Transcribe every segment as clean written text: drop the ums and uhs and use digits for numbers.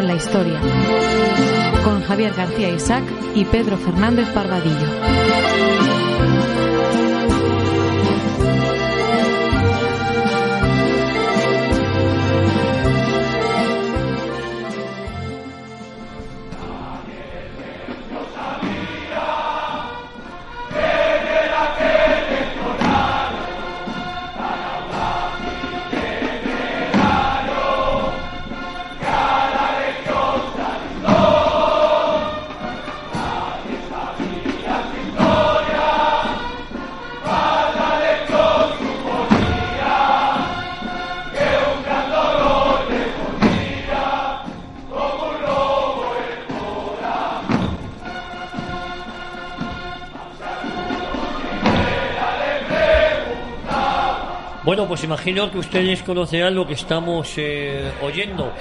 la historia, con Javier García Isaac y Pedro Fernández Barbadillo. Bueno, pues imagino que ustedes conocerán lo que estamos oyendo,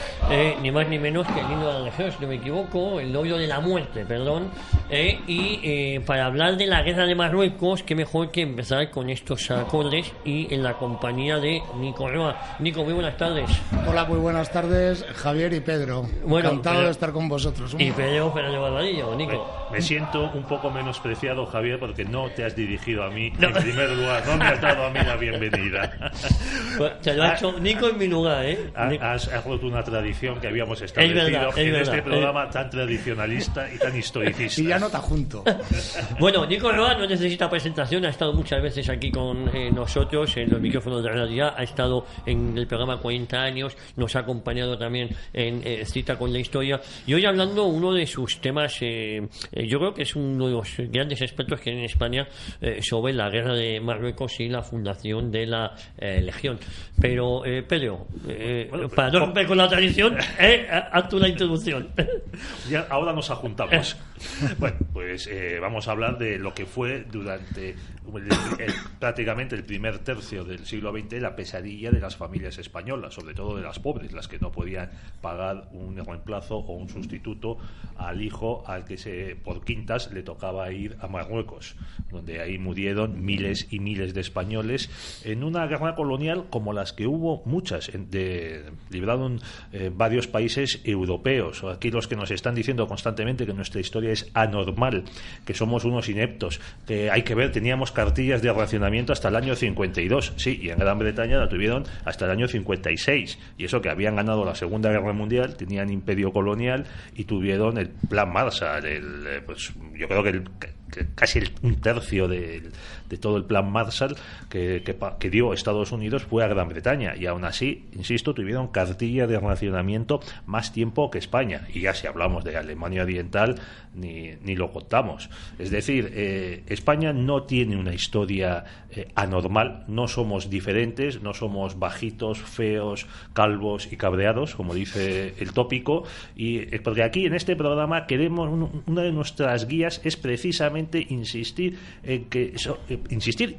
ni más ni menos que el himno de la Legión, si no me equivoco, el novio de la muerte, perdón, y para hablar de la guerra de Marruecos, qué mejor que empezar con estos acordes y en la compañía de Nico Roa. Nico, muy buenas tardes. Hola, muy buenas tardes, Javier y Pedro. Bueno, encantado de estar con vosotros. Y Pedro Fernández Barbadillo, Nico. Me siento un poco menospreciado, Javier, porque no te has dirigido a mí en primer lugar, no me has dado a mí la bienvenida. Pues te lo ha hecho Nico en mi lugar, ¿eh? Has roto una tradición que habíamos establecido en este programa tan tradicionalista y tan historicista. Y ya no te junto. Bueno, Nico Roa no necesita presentación, ha estado muchas veces aquí con nosotros en los micrófonos de realidad, ha estado en el programa 40 años, nos ha acompañado también en Cita con la Historia, y hoy hablando uno de sus temas, yo creo que es uno de los grandes expertos que hay en España sobre la guerra de Marruecos y la fundación de la Legión. Pero, Pedro, bueno, para no romper con la tradición, haz tú la introducción. Ya, ahora nos ajuntamos. Bueno, pues vamos a hablar de lo que fue durante prácticamente el primer tercio del siglo XX la pesadilla de las familias españolas, sobre todo de las pobres, las que no podían pagar un reemplazo o un sustituto al hijo al que por quintas le tocaba ir a Marruecos, donde ahí murieron miles y miles de españoles en una guerra colonial como las que hubo muchas, libraron varios países europeos. Aquí los que nos están diciendo constantemente que nuestra historia es anormal, que somos unos ineptos, que hay que ver, teníamos cartillas de racionamiento hasta el año 52, sí, y en Gran Bretaña la tuvieron hasta el año 56, y eso que habían ganado la Segunda Guerra Mundial, tenían imperio colonial y tuvieron el Plan Marshall, pues yo creo que casi un tercio de todo el Plan Marshall que dio Estados Unidos fue a Gran Bretaña, y aún así, insisto, tuvieron cartilla de racionamiento más tiempo que España, y ya si hablamos de Alemania Oriental ni lo contamos. Es decir, España no tiene una historia anormal, no somos diferentes, no somos bajitos, feos, calvos y cabreados, como dice el tópico, y porque aquí en este programa queremos, una de nuestras guías es precisamente insistir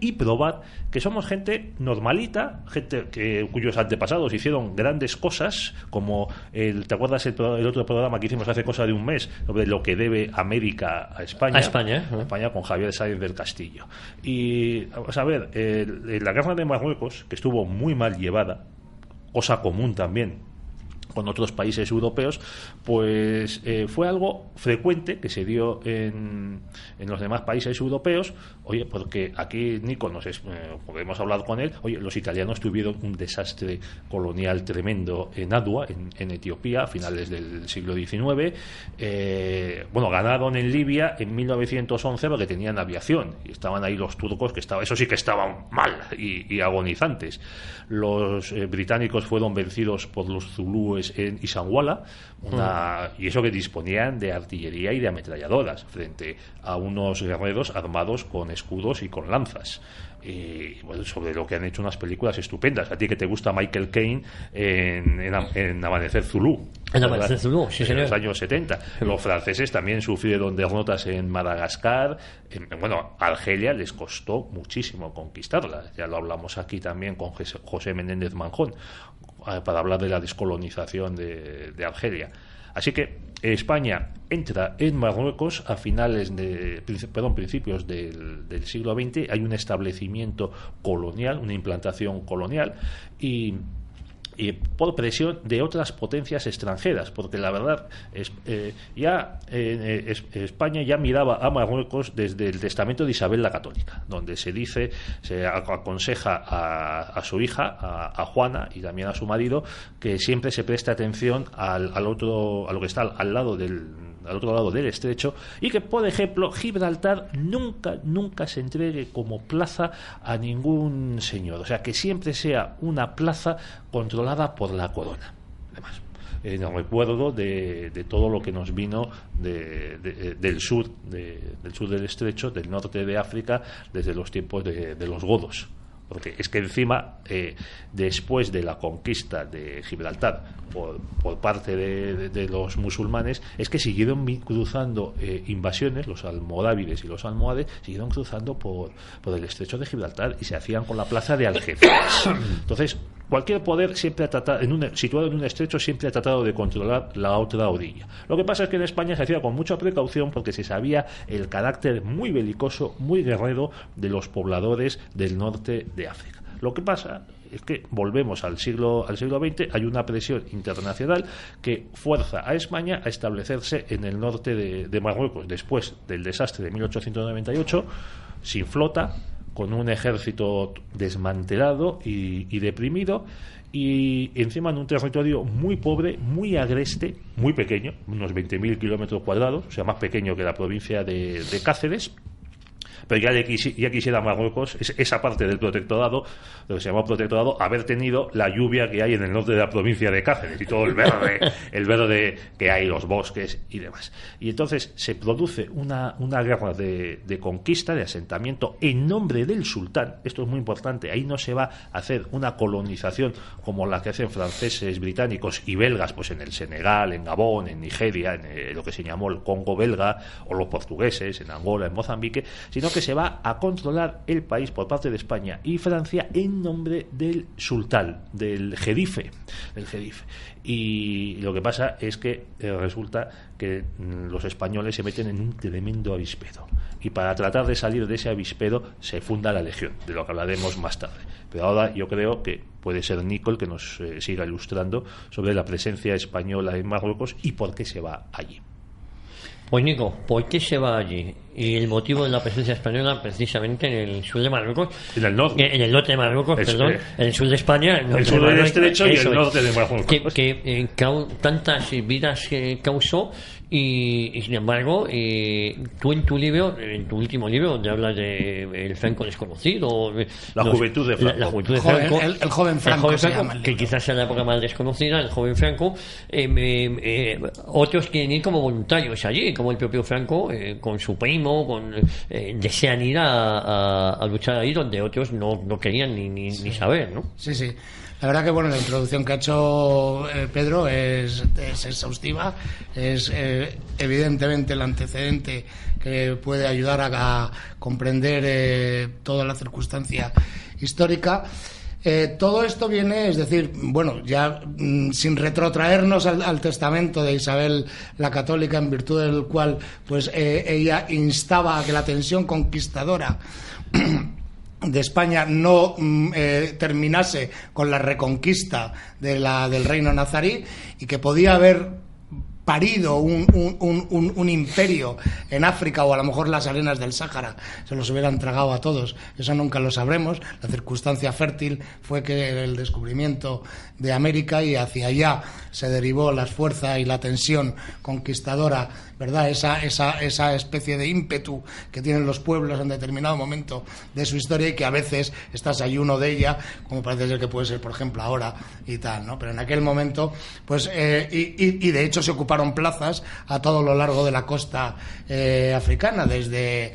y probar que somos gente normalita, gente cuyos antepasados hicieron grandes cosas, como ¿te acuerdas el otro programa que hicimos hace cosa de un mes sobre lo que debe América a España? España con Javier Sáenz del Castillo. Y vamos a ver, la guerra de Marruecos, que estuvo muy mal llevada, cosa común también con otros países europeos, pues fue algo frecuente que se dio en los demás países europeos. Oye, porque aquí, Nico, podemos hablar con él. Oye, los italianos tuvieron un desastre colonial tremendo en Adwa, en Etiopía, a finales del siglo XIX. Ganaron en Libia en 1911 porque tenían aviación, y estaban ahí los turcos, eso sí que estaban mal y agonizantes. Los británicos fueron vencidos por los zulúes en Isanguala, y eso que disponían de artillería y de ametralladoras frente a unos guerreros armados con escudos y con lanzas. Y bueno, sobre lo que han hecho unas películas estupendas. A ti que te gusta Michael Caine en Amanecer Zulú. En Amanecer Zulú, sí, señor. En los años 70. Los franceses también sufrieron derrotas en Madagascar. Argelia les costó muchísimo conquistarla. Ya lo hablamos aquí también con José Menéndez Manjón, para hablar de la descolonización de Argelia. Así que España entra en Marruecos a principios del siglo XX. Hay un establecimiento colonial, una implantación colonial, y y por presión de otras potencias extranjeras, porque la verdad es España ya miraba a Marruecos desde el testamento de Isabel la Católica, donde se aconseja a su hija, a Juana, y también a su marido, que siempre se preste atención a lo que está al otro lado del estrecho, y que, por ejemplo, Gibraltar nunca se entregue como plaza a ningún señor, o sea, que siempre sea una plaza controlada por la corona. Además, en el recuerdo de todo lo que nos vino del sur del estrecho, del norte de África, desde los tiempos de los godos. Porque es que encima, después de la conquista de Gibraltar por parte de los musulmanes, es que siguieron cruzando invasiones, los almorávides y los almohades siguieron cruzando por el estrecho de Gibraltar y se hacían con la plaza de Algeciras. Entonces, cualquier poder siempre ha tratado, situado en un estrecho, siempre ha tratado de controlar la otra orilla. Lo que pasa es que en España se hacía con mucha precaución, porque se sabía el carácter muy belicoso, muy guerrero de los pobladores del norte de África. Lo que pasa es que volvemos al siglo XX, hay una presión internacional que fuerza a España a establecerse en el norte de Marruecos, después del desastre de 1898, sin flota, con un ejército desmantelado y deprimido, y encima en un territorio muy pobre, muy agreste, muy pequeño, unos 20.000 kilómetros cuadrados, o sea, más pequeño que la provincia de Cáceres. Pero ya quisiera Marruecos, esa parte del protectorado, lo que se llama protectorado, haber tenido la lluvia que hay en el norte de la provincia de Cáceres y todo el verde que hay, los bosques y demás. Y entonces se produce una guerra de conquista, de asentamiento en nombre del sultán. Esto es muy importante. Ahí no se va a hacer una colonización como la que hacen franceses, británicos y belgas, pues en el Senegal, en Gabón, en Nigeria, en lo que se llamó el Congo belga, o los portugueses, en Angola, en Mozambique, sino que se va a controlar el país por parte de España y Francia en nombre del sultán, del jerife. Y lo que pasa es que resulta que los españoles se meten en un tremendo avispero, y para tratar de salir de ese avispero se funda la Legión, de lo que hablaremos más tarde. Pero ahora yo creo que puede ser Nico el que nos siga ilustrando sobre la presencia española en Marruecos y por qué se va allí. Pues Nico, ¿por qué se va allí? Y el motivo de la presencia española precisamente en el sur de Marruecos. En el norte. En el norte de Marruecos, perdón. En el sur de España. El sur del estrecho y el norte de Marruecos. Que tantas vidas causó. Y sin embargo, tú en tu libro, en tu último libro, donde hablas de el Franco desconocido, la juventud de Franco, la juventud de Franco, el joven Franco se llama el que quizás sea la época más desconocida, el joven Franco, otros quieren ir como voluntarios allí, como el propio Franco, con su primo, desean ir a luchar ahí, donde otros no querían ni saber, ¿no? Sí. La verdad que la introducción que ha hecho Pedro es exhaustiva, es evidentemente el antecedente que puede ayudar a comprender toda la circunstancia histórica. Todo esto viene, es decir, ya sin retrotraernos al testamento de Isabel la Católica, en virtud del cual pues ella instaba a que la tensión conquistadora de España no terminase con la reconquista del reino nazarí, y que podía haber parido un imperio en África, o a lo mejor las arenas del Sáhara se los hubieran tragado a todos. Eso nunca lo sabremos. La circunstancia fértil fue que el descubrimiento de América, y hacia allá se derivó la fuerza y la tensión conquistadora, ¿verdad? Esa especie de ímpetu que tienen los pueblos en determinado momento de su historia, y que a veces estás ayuno de ella, como parece ser que puede ser, por ejemplo, ahora y tal, ¿no? Pero en aquel momento, pues, y de hecho se ocuparon plazas a todo lo largo de la costa africana, desde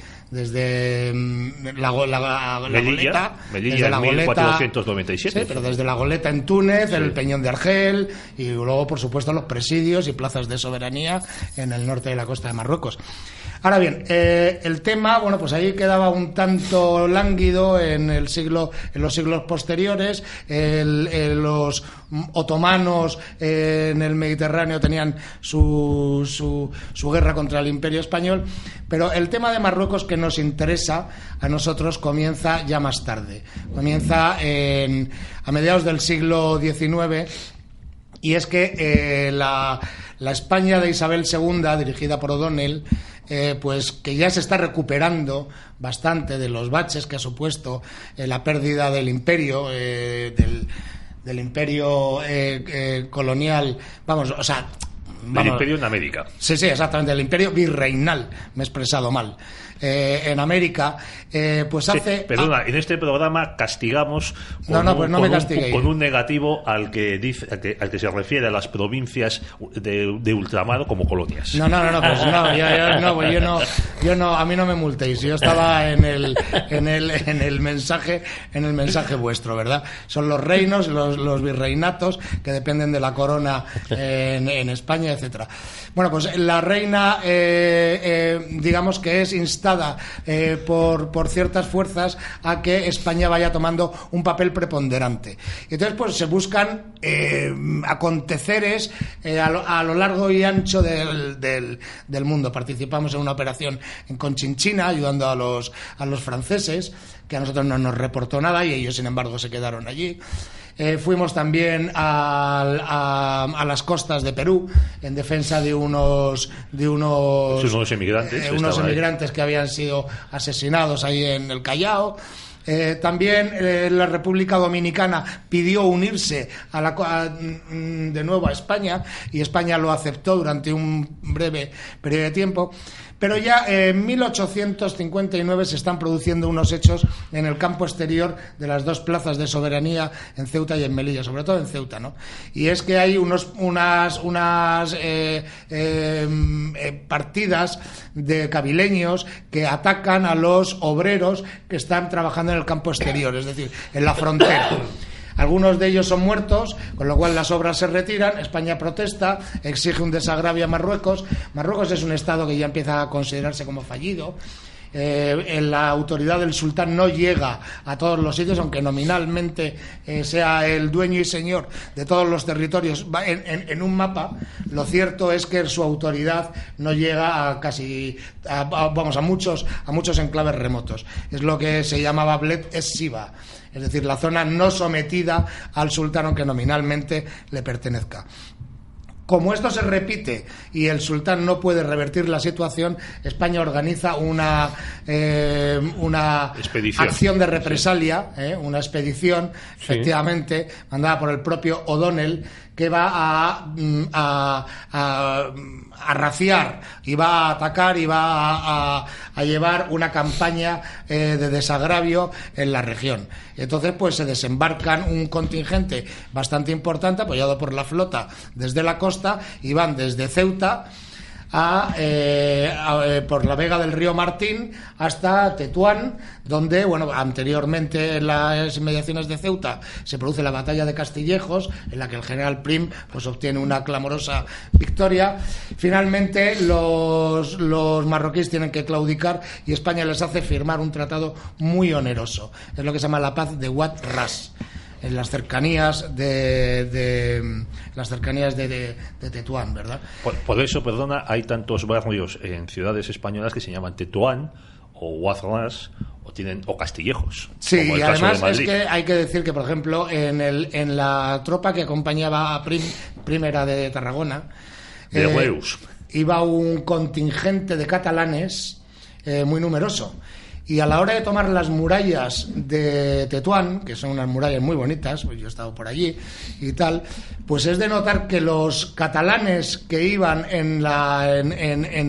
la Goleta, Melilla, en 1497. Sí, pero desde la Goleta en Túnez, el Peñón de Argel, y luego, por supuesto, los presidios y plazas de soberanía en el norte de la costa de Marruecos. Ahora bien, el tema, bueno, pues ahí quedaba un tanto lánguido en los siglos posteriores. Los otomanos en el Mediterráneo tenían su guerra contra el Imperio Español, pero el tema de Marruecos, que nos interesa a nosotros, comienza ya más tarde. Comienza a mediados del siglo XIX, y es que la España de Isabel II, dirigida por O'Donnell, pues que ya se está recuperando bastante de los baches que ha supuesto la pérdida del imperio, del imperio colonial, vamos, o sea... El imperio en América. Sí, exactamente, el imperio virreinal, me he expresado mal. En América, pues hace... Perdona, en este programa castigamos con un negativo al que se refiere a las provincias de ultramar como colonias. Pues yo no, a mí no me multéis. Yo estaba en el mensaje vuestro, ¿verdad? Son los reinos, los virreinatos que dependen de la corona en España, etcétera. Bueno, pues la reina, digamos que es instada por ciertas fuerzas a que España vaya tomando un papel preponderante. Y entonces, pues se buscan aconteceres a lo largo y ancho del mundo. Participamos en una operación en Conchinchina, ayudando a los franceses, que a nosotros no nos reportó nada y ellos, sin embargo, se quedaron allí. Fuimos también a las costas de Perú en defensa de unos emigrantes que habían sido asesinados ahí en el Callao. También la República Dominicana pidió unirse de nuevo a España, y España lo aceptó durante un breve periodo de tiempo. Pero ya en 1859 se están produciendo unos hechos en el campo exterior de las dos plazas de soberanía en Ceuta y en Melilla, sobre todo en Ceuta, ¿no? Y es que hay unas partidas de cabileños que atacan a los obreros que están trabajando en el campo exterior, es decir, en la frontera. Algunos de ellos son muertos, con lo cual las obras se retiran. España protesta, exige un desagravio a Marruecos. Marruecos es un estado que ya empieza a considerarse como fallido. La autoridad del sultán no llega a todos los sitios, aunque nominalmente sea el dueño y señor de todos los territorios en un mapa. Lo cierto es que su autoridad no llega a muchos enclaves remotos. Es lo que se llamaba Bled es-Siba, es decir, la zona no sometida al sultán, aunque nominalmente le pertenezca. Como esto se repite y el sultán no puede revertir la situación, España organiza una acción de represalia, una expedición, efectivamente, mandada por el propio O'Donnell, que va a raciar y va a atacar y va a llevar una campaña de desagravio en la región. Entonces, pues se desembarcan un contingente bastante importante, apoyado por la flota desde la costa, y van desde Ceuta por la vega del río Martín hasta Tetuán, donde, bueno, anteriormente en las inmediaciones de Ceuta se produce la batalla de Castillejos, en la que el general Prim pues obtiene una clamorosa victoria. Finalmente los marroquíes tienen que claudicar y España les hace firmar un tratado muy oneroso. Es lo que se llama la paz de Wad Ras, en las cercanías de Tetuán, ¿verdad? Por eso, perdona, hay tantos barrios en ciudades españolas que se llaman Tetuán o Huazras o Castillejos. Sí, y además es que hay que decir que, por ejemplo, en la tropa que acompañaba a Prim era de Tarragona, de Reus, iba un contingente de catalanes muy numeroso. Y a la hora de tomar las murallas de Tetuán, que son unas murallas muy bonitas, pues yo he estado por allí y tal, pues es de notar que los catalanes que iban en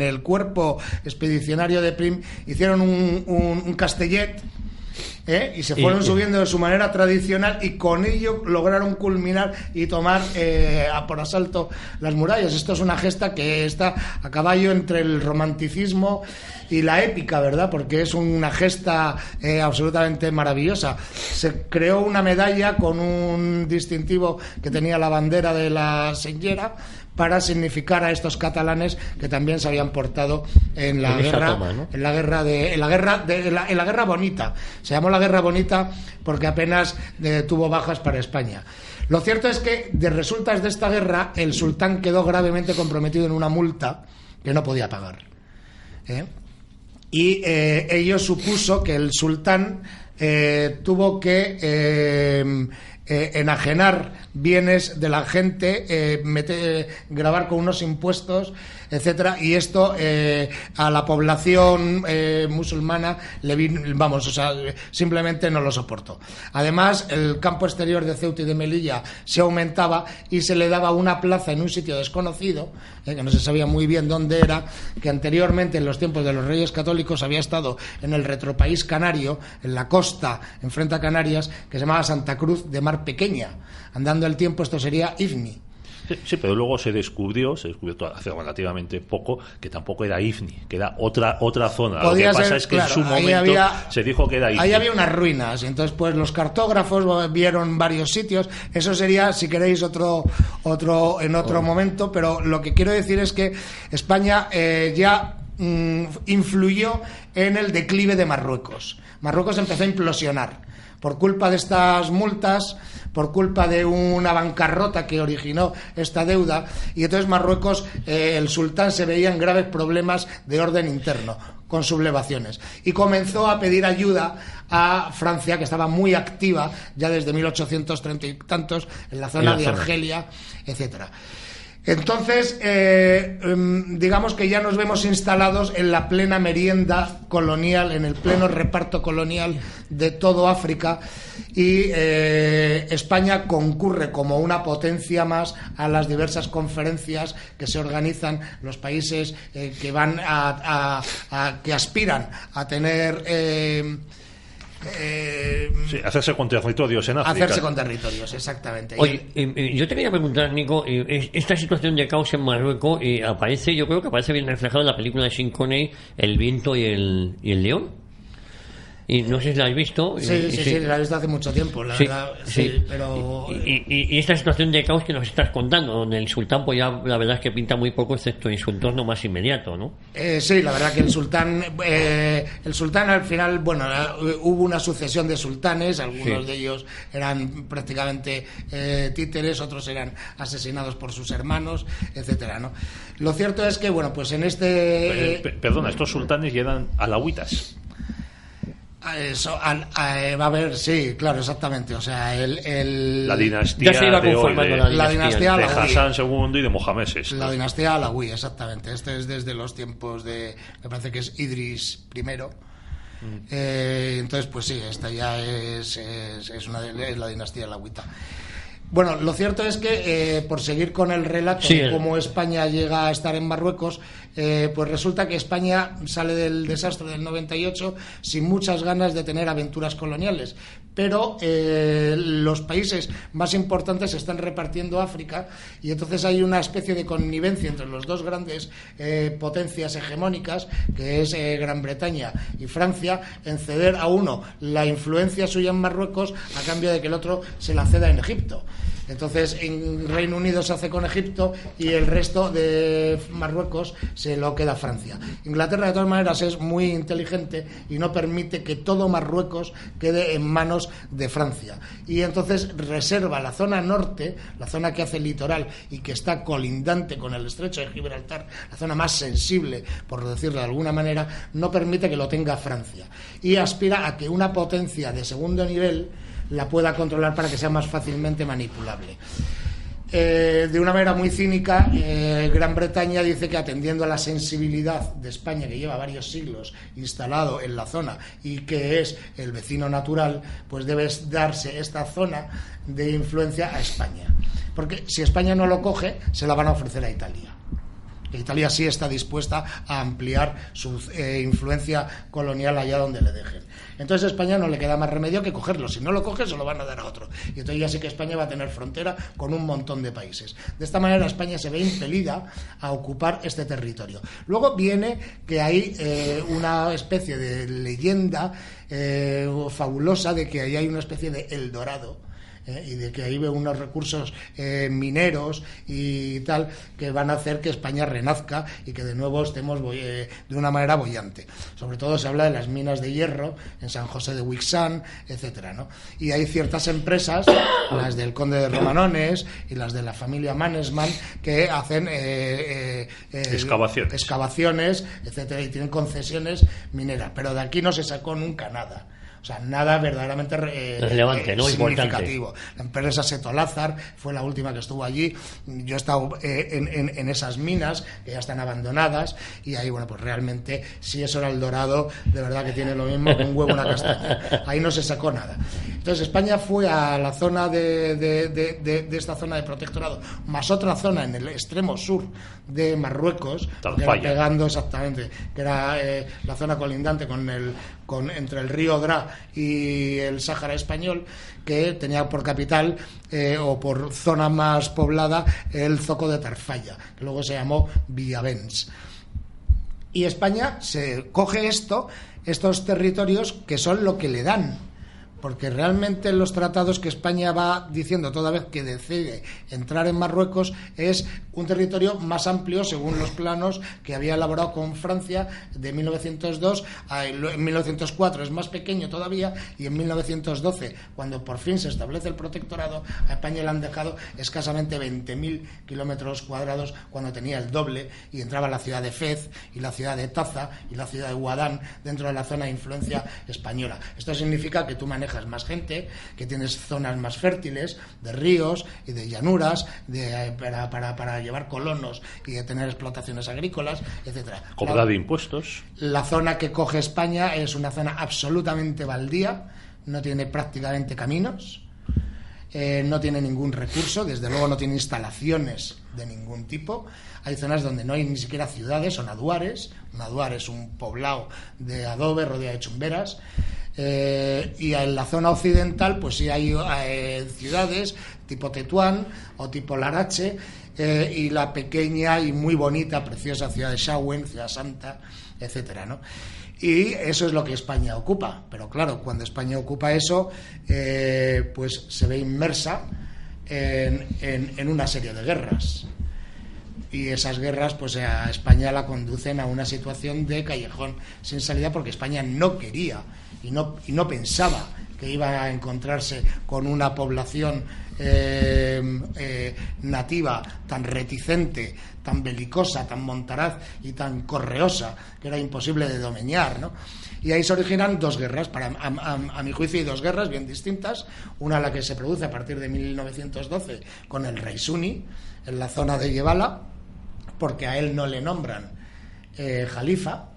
el cuerpo expedicionario de Prim hicieron un castellet, y se fueron subiendo de su manera tradicional, y con ello lograron culminar y tomar por asalto las murallas. Esto es una gesta que está a caballo entre el romanticismo y la épica, ¿verdad? Porque es una gesta absolutamente maravillosa. Se creó una medalla con un distintivo que tenía la bandera de la señera para significar a estos catalanes que también se habían portado en la guerra, en la guerra bonita. Se llamó la guerra bonita porque apenas tuvo bajas para España. Lo cierto es que de resultas de esta guerra el sultán quedó gravemente comprometido en una multa que no podía pagar. Y ello supuso que el sultán tuvo que enajenar bienes de la gente, grabar con unos impuestos, etcétera, y esto a la población musulmana simplemente no lo soportó. Además, el campo exterior de Ceuta y de Melilla se aumentaba y se le daba una plaza en un sitio desconocido, que no se sabía muy bien dónde era, que anteriormente, en los tiempos de los Reyes Católicos, había estado en el retropaís canario, en la costa, enfrente a Canarias, que se llamaba Santa Cruz de Mar Pequeña. Andando el tiempo, esto sería Ifni. Sí, pero luego se descubrió hace relativamente poco que tampoco era Ifni, que era otra zona. Podía lo que pasa ser, es que claro, en su momento se dijo que era Ifni. Ahí había unas ruinas, y entonces pues los cartógrafos vieron varios sitios. Eso sería, si queréis, otro momento, pero lo que quiero decir es que España ya influyó en el declive de Marruecos. Marruecos empezó a implosionar por culpa de estas multas, por culpa de una bancarrota que originó esta deuda, y entonces Marruecos, el sultán se veía en graves problemas de orden interno, con sublevaciones, y comenzó a pedir ayuda a Francia, que estaba muy activa ya desde 1830 y tantos en la zona de Argelia, etcétera. Entonces, digamos que ya nos vemos instalados en la plena merienda colonial, en el pleno reparto colonial de todo África, y España concurre como una potencia más a las diversas conferencias que se organizan los países que van que aspiran a tener hacerse con territorios en África. Hacerse con territorios, exactamente. Oye, yo te quería preguntar, Nico, esta situación de caos en Marruecos yo creo que aparece bien reflejado en la película de Sean Connery, El viento y el león. Y no sé si la has visto. Sí, la he visto hace mucho tiempo, la verdad. Sí, pero... Y esta situación de caos que nos estás contando, donde el sultán, pues ya la verdad es que pinta muy poco, excepto en su entorno más inmediato, ¿no? Sí, la verdad que el sultán al final, bueno, hubo una sucesión de sultanes, algunos de ellos eran prácticamente títeres, otros eran asesinados por sus hermanos, etcétera, ¿no? Lo cierto es que, bueno, pues en perdona, estos sultanes ya eran alawitas. Eso, va a haber, sí, claro, exactamente. O sea, la dinastía ya se iba conformando la dinastía de Hassan II y de Mohamed VI. La dinastía alawí, exactamente. Este es desde los tiempos me parece que es Idris I. Entonces, pues sí, esta ya es la dinastía alawita. Bueno, lo cierto es que, por seguir con el relato de cómo España llega a estar en Marruecos, pues resulta que España sale del desastre del 98 sin muchas ganas de tener aventuras coloniales, pero los países más importantes se están repartiendo África, y entonces hay una especie de connivencia entre los dos grandes potencias hegemónicas, que es Gran Bretaña y Francia, en ceder a uno la influencia suya en Marruecos a cambio de que el otro se la ceda en Egipto. Entonces, en Reino Unido se hace con Egipto y el resto de Marruecos se lo queda Francia. Inglaterra, de todas maneras, es muy inteligente y no permite que todo Marruecos quede en manos de Francia. Y entonces reserva la zona norte, la zona que hace el litoral y que está colindante con el estrecho de Gibraltar, la zona más sensible, por decirlo de alguna manera, no permite que lo tenga Francia. Y aspira a que una potencia de segundo nivel la pueda controlar para que sea más fácilmente manipulable. De una manera muy cínica, Gran Bretaña dice que, atendiendo a la sensibilidad de España, que lleva varios siglos instalado en la zona y que es el vecino natural, pues debe darse esta zona de influencia a España, porque si España no lo coge, se la van a ofrecer a Italia. Italia sí está dispuesta a ampliar su influencia colonial allá donde le dejen. Entonces a España no le queda más remedio que cogerlo. Si no lo coge, se lo van a dar a otro. Y entonces ya sí que España va a tener frontera con un montón de países. De esta manera España se ve impelida a ocupar este territorio. Luego viene que hay una especie de leyenda fabulosa de que ahí hay una especie de Eldorado y de que ahí ve unos recursos mineros y tal que van a hacer que España renazca y que de nuevo estemos de una manera boyante. Sobre todo se habla de las minas de hierro en San José de Huixán, etcétera, ¿no? Y hay ciertas empresas, las del conde de Romanones y las de la familia Mannesmann, que hacen excavaciones, etcétera, y tienen concesiones mineras, pero de aquí no se sacó nunca nada. O sea, nada verdaderamente relevante, ¿no? significativo. Importante. La empresa Seto Lázar fue la última que estuvo allí. Yo he estado en esas minas que ya están abandonadas y ahí, bueno, pues realmente, si eso era el Dorado, de verdad que tiene lo mismo que un huevo una castaña. Ahí no se sacó nada. Entonces España fue a la zona de esta zona de protectorado, más otra zona en el extremo sur de Marruecos, que era pegando exactamente, que era la zona colindante entre el río Odra y el Sáhara español, que tenía por capital o por zona más poblada el zoco de Tarfaya, que luego se llamó Villavens. Y España se coge estos territorios que son lo que le dan, porque realmente los tratados que España va diciendo toda vez que decide entrar en Marruecos es un territorio más amplio según los planos que había elaborado con Francia de 1902 en 1904 es más pequeño todavía, y en 1912, cuando por fin se establece el protectorado, a España le han dejado escasamente 20.000 kilómetros cuadrados cuando tenía el doble, y entraba la ciudad de Fez y la ciudad de Taza y la ciudad de Guadán dentro de la zona de influencia española. Esto significa que tú manejas más gente, que tienes zonas más fértiles de ríos y de llanuras para llevar colonos y de tener explotaciones agrícolas, etcétera. Cobrar impuestos. La zona que coge España es una zona absolutamente baldía, no tiene prácticamente caminos, no tiene ningún recurso, desde luego no tiene instalaciones de ningún tipo. Hay zonas donde no hay ni siquiera ciudades, son aduares. Un aduar es un poblado de adobe rodeado de chumberas. Y en la zona occidental pues sí hay ciudades tipo Tetuán o tipo Larache, y la pequeña y muy bonita, preciosa ciudad de Shawen, Ciudad Santa, etcétera, ¿no? Y eso es lo que España ocupa. Pero claro, cuando España ocupa eso, pues se ve inmersa en una serie de guerras. Y esas guerras pues a España la conducen a una situación de callejón sin salida, porque España no quería y no pensaba que iba a encontrarse con una población nativa tan reticente, tan belicosa, tan montaraz y tan correosa, que era imposible de domeñar, ¿no? Y ahí se originan dos guerras, a mi juicio, y dos guerras bien distintas. Una, la que se produce a partir de 1912 con el rey Suni en la zona de Yebala, porque a él no le nombran jalifa.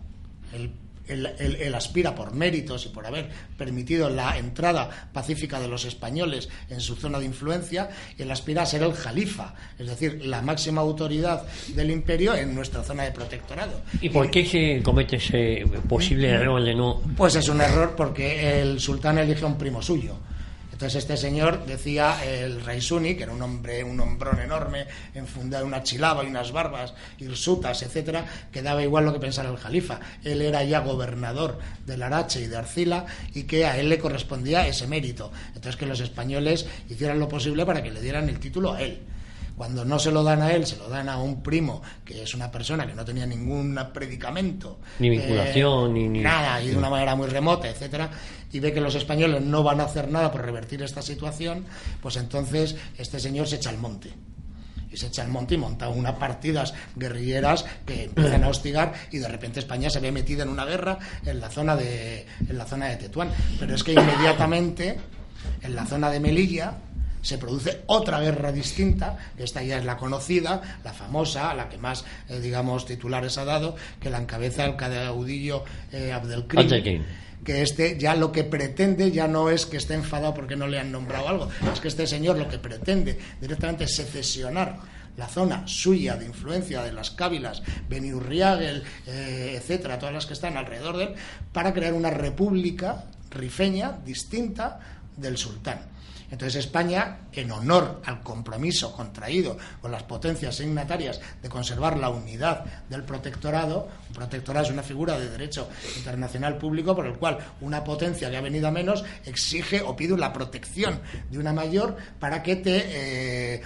Él aspira por méritos y por haber permitido la entrada pacífica de los españoles en su zona de influencia, y él aspira a ser el jalifa, es decir, la máxima autoridad del imperio en nuestra zona de protectorado. ¿Y por qué se comete ese posible error de no...? Pues es un error porque el sultán elige a un primo suyo. Entonces este señor, decía el rey Suni, que era un hombrón enorme, enfundado en una chilaba y unas barbas hirsutas, etcétera, que daba igual lo que pensara el jalifa. Él era ya gobernador de Larache y de Arcila, y que a él le correspondía ese mérito. Entonces que los españoles hicieran lo posible para que le dieran el título a él. Cuando no se lo dan a él, se lo dan a un primo, que es una persona que no tenía ningún predicamento, ni vinculación, ni nada, y de una manera muy remota, etcétera, y ve que los españoles no van a hacer nada por revertir esta situación, pues entonces este señor se echa al monte. Y se echa al monte y monta unas partidas guerrilleras que empiezan a hostigar, y de repente España se ve metida en una guerra en la zona de Tetuán. Pero es que inmediatamente en la zona de Melilla se produce otra guerra distinta, que esta ya es la conocida, la famosa, la que más, titulares ha dado, que la encabeza el caudillo Abdelkrim, que ya lo que pretende ya no es que esté enfadado porque no le han nombrado algo, es que este señor lo que pretende directamente es secesionar la zona suya de influencia de las cábilas, Beni Urriagel, etcétera, todas las que están alrededor de él, para crear una república rifeña distinta del sultán. Entonces España, en honor al compromiso contraído con las potencias signatarias de conservar la unidad del protectorado, un protectorado es una figura de derecho internacional público por el cual una potencia que ha venido a menos exige o pide la protección de una mayor para que te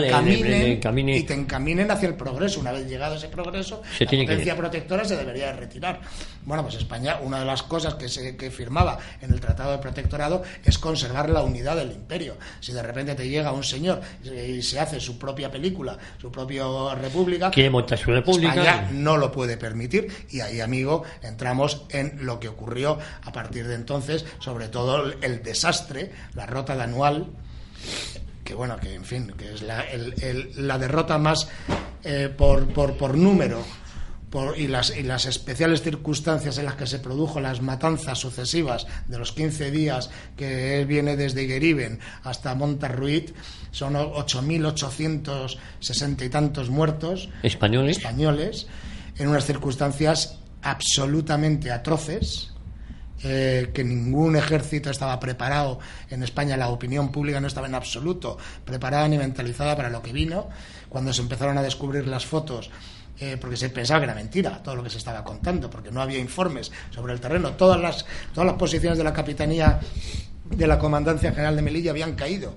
encaminen y te encaminen hacia el progreso. Una vez llegado ese progreso, la potencia protectora se debería de retirar. Bueno, pues España, una de las cosas que firmaba en el Tratado de Protectorado es conservar la unidad del imperio. Si de repente te llega un señor y se hace su propia película, su propia república, quiere montar su república, España no lo puede permitir, y ahí, amigo, entramos en lo que ocurrió a partir de entonces, sobre todo el desastre, la derrota de Anual, que bueno, que en fin, que es la derrota más por número, y las especiales circunstancias en las que se produjo las matanzas sucesivas de los 15 días que viene desde Igueriben hasta Montarruit, son 8.860 y tantos muertos españoles en unas circunstancias absolutamente atroces, que ningún ejército estaba preparado en España, la opinión pública no estaba en absoluto preparada ni mentalizada para lo que vino. Cuando se empezaron a descubrir las fotos, porque se pensaba que era mentira todo lo que se estaba contando, porque no había informes sobre el terreno, todas las posiciones de la capitanía de la Comandancia General de Melilla habían caído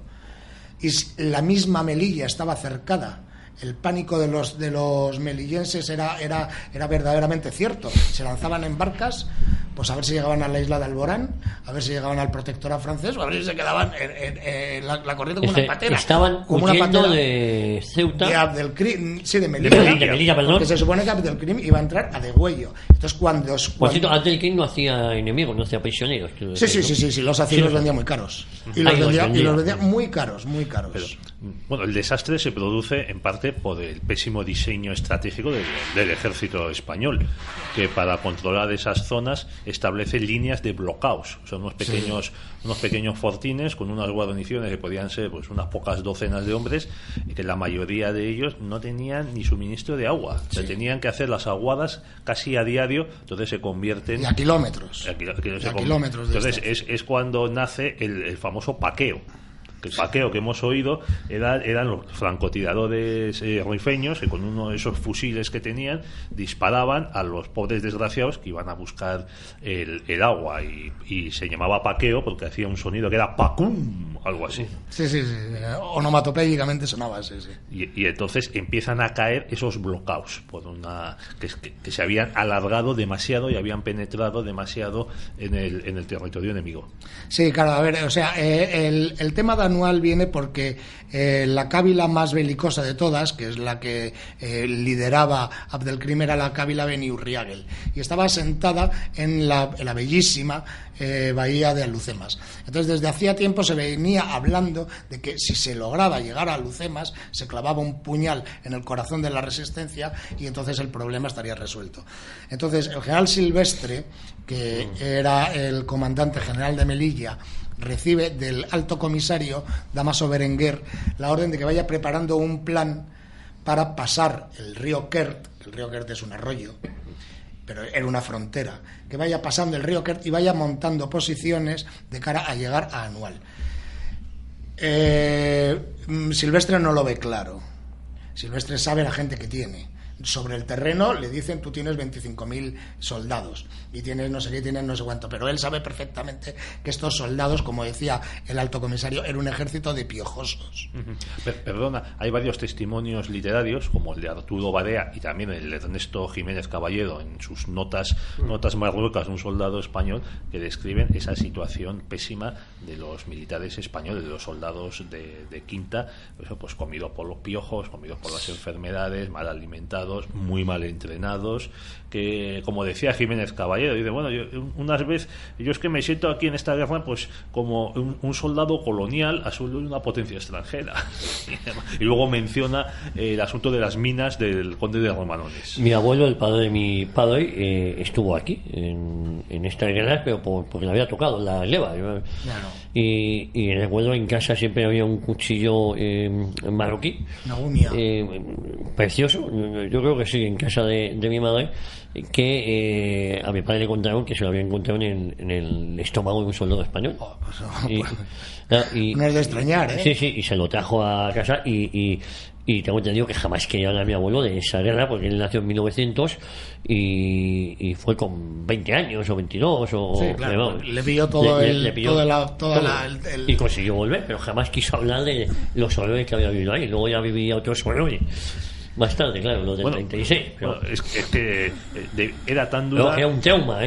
y la misma Melilla estaba cercada. El pánico de los melillenses era verdaderamente cierto. Se lanzaban en barcas, pues a ver si llegaban a la isla de Alborán, a ver si llegaban al protectorado francés, o a ver si se quedaban en la corriente como una patera. Estaban huyendo de Ceuta. De Abdelkrim, sí, de Melilla, perdón. Porque se supone que Abdelkrim iba a entrar a degüello. Entonces cuando Por cierto, Abdelkrim no hacía enemigos, no hacía prisioneros. Sí, los hacía y los vendía muy caros. Y los vendía muy caros. Pero, bueno, el desastre se produce en parte por el pésimo diseño estratégico del ejército español, que para controlar esas zonas establece líneas de bloqueos. Son unos pequeños fortines con unas guarniciones que podían ser pues unas pocas docenas de hombres, y que la mayoría de ellos no tenían ni suministro de agua. Se tenían que hacer las aguadas casi a diario, entonces se convierten... Y a kilómetros. Entonces es cuando nace el famoso paqueo. El paqueo que hemos oído eran los francotiradores rifeños que con uno de esos fusiles que tenían disparaban a los pobres desgraciados que iban a buscar el agua, y se llamaba paqueo porque hacía un sonido que era pacum, algo así. Sí. Onomatopéyicamente sonaba así, sí. Y entonces empiezan a caer esos bloqueos por que se habían alargado demasiado y habían penetrado demasiado en el territorio enemigo. Sí, claro, a ver, o sea, el tema de Anual viene porque la cábila más belicosa de todas, que es la que lideraba Abdelkrim, era la cábila Beni Urriagel, y estaba asentada en la bellísima bahía de Alhucemas. Entonces, desde hacía tiempo se venía hablando de que si se lograba llegar a Alhucemas, se clavaba un puñal en el corazón de la resistencia y entonces el problema estaría resuelto. Entonces, el general Silvestre, que era el comandante general de Melilla, recibe del alto comisario Damaso Berenguer la orden de que vaya preparando un plan para pasar el río Kert. El río Kert es un arroyo, pero era una frontera, que vaya pasando el río Kert y vaya montando posiciones de cara a llegar a Anual. Silvestre no lo ve claro. Silvestre sabe la gente que tiene. Sobre el terreno le dicen: tú tienes 25.000 soldados y tienes no sé qué, tienes no sé cuánto, pero él sabe perfectamente que estos soldados, como decía el alto comisario, era un ejército de piojosos. Perdona, hay varios testimonios literarios, como el de Arturo Barea y también el de Ernesto Jiménez Caballero en sus notas marruecas, un soldado español, que describen esa situación pésima de los militares españoles, de los soldados de Quinta, pues comidos por los piojos, comidos por las enfermedades, mal alimentados, muy mal entrenados, que, como decía Jiménez Caballero, dice: bueno, unas veces yo es que me siento aquí en esta guerra pues como un soldado colonial a sueldo de una potencia extranjera. Y luego menciona el asunto de las minas del conde de Romanones. Mi abuelo, el padre de mi padre, estuvo aquí en esta guerra, pero porque le había tocado la leva. Claro. Y recuerdo en casa siempre había un cuchillo marroquí, una uña precioso. Yo yo creo que sí, en casa de mi madre, que a mi padre le contaron que se lo había encontrado en el estómago de un soldado español. No es de extrañar, ¿eh? Sí, y se lo trajo a casa y tengo entendido que jamás quería hablar a mi abuelo de esa guerra, porque él nació en 1900 y fue con 20 años o 22 Sí, claro, le pilló todo y consiguió volver, pero jamás quiso hablar de los horrores que había vivido ahí. Luego ya vivía otros horrores más tarde, claro, los del 36. Pero es que era tan dura. Era un trauma,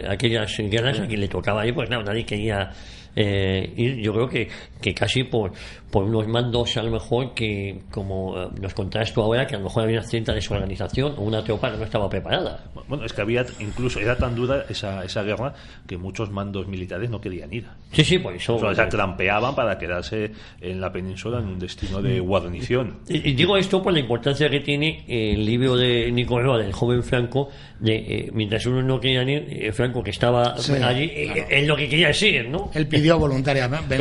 aquellas guerras a quien le tocaba ahí, pues no, nadie quería ir. Yo creo que casi por unos mandos, a lo mejor, que como nos contabas tú ahora, que a lo mejor había una cierta desorganización o una tropa que no estaba preparada. Bueno, es que había, incluso era tan dura esa guerra que muchos mandos militares no querían ir. Sí, por eso. O sea, trampeaban para quedarse en la península en un destino de guarnición. Y digo esto por la importancia que tiene el libro de Nicolás, del joven Franco, de mientras uno no quería ir, Franco, que estaba allí, claro, es lo que quería decir, ¿no? Él pidió voluntariamente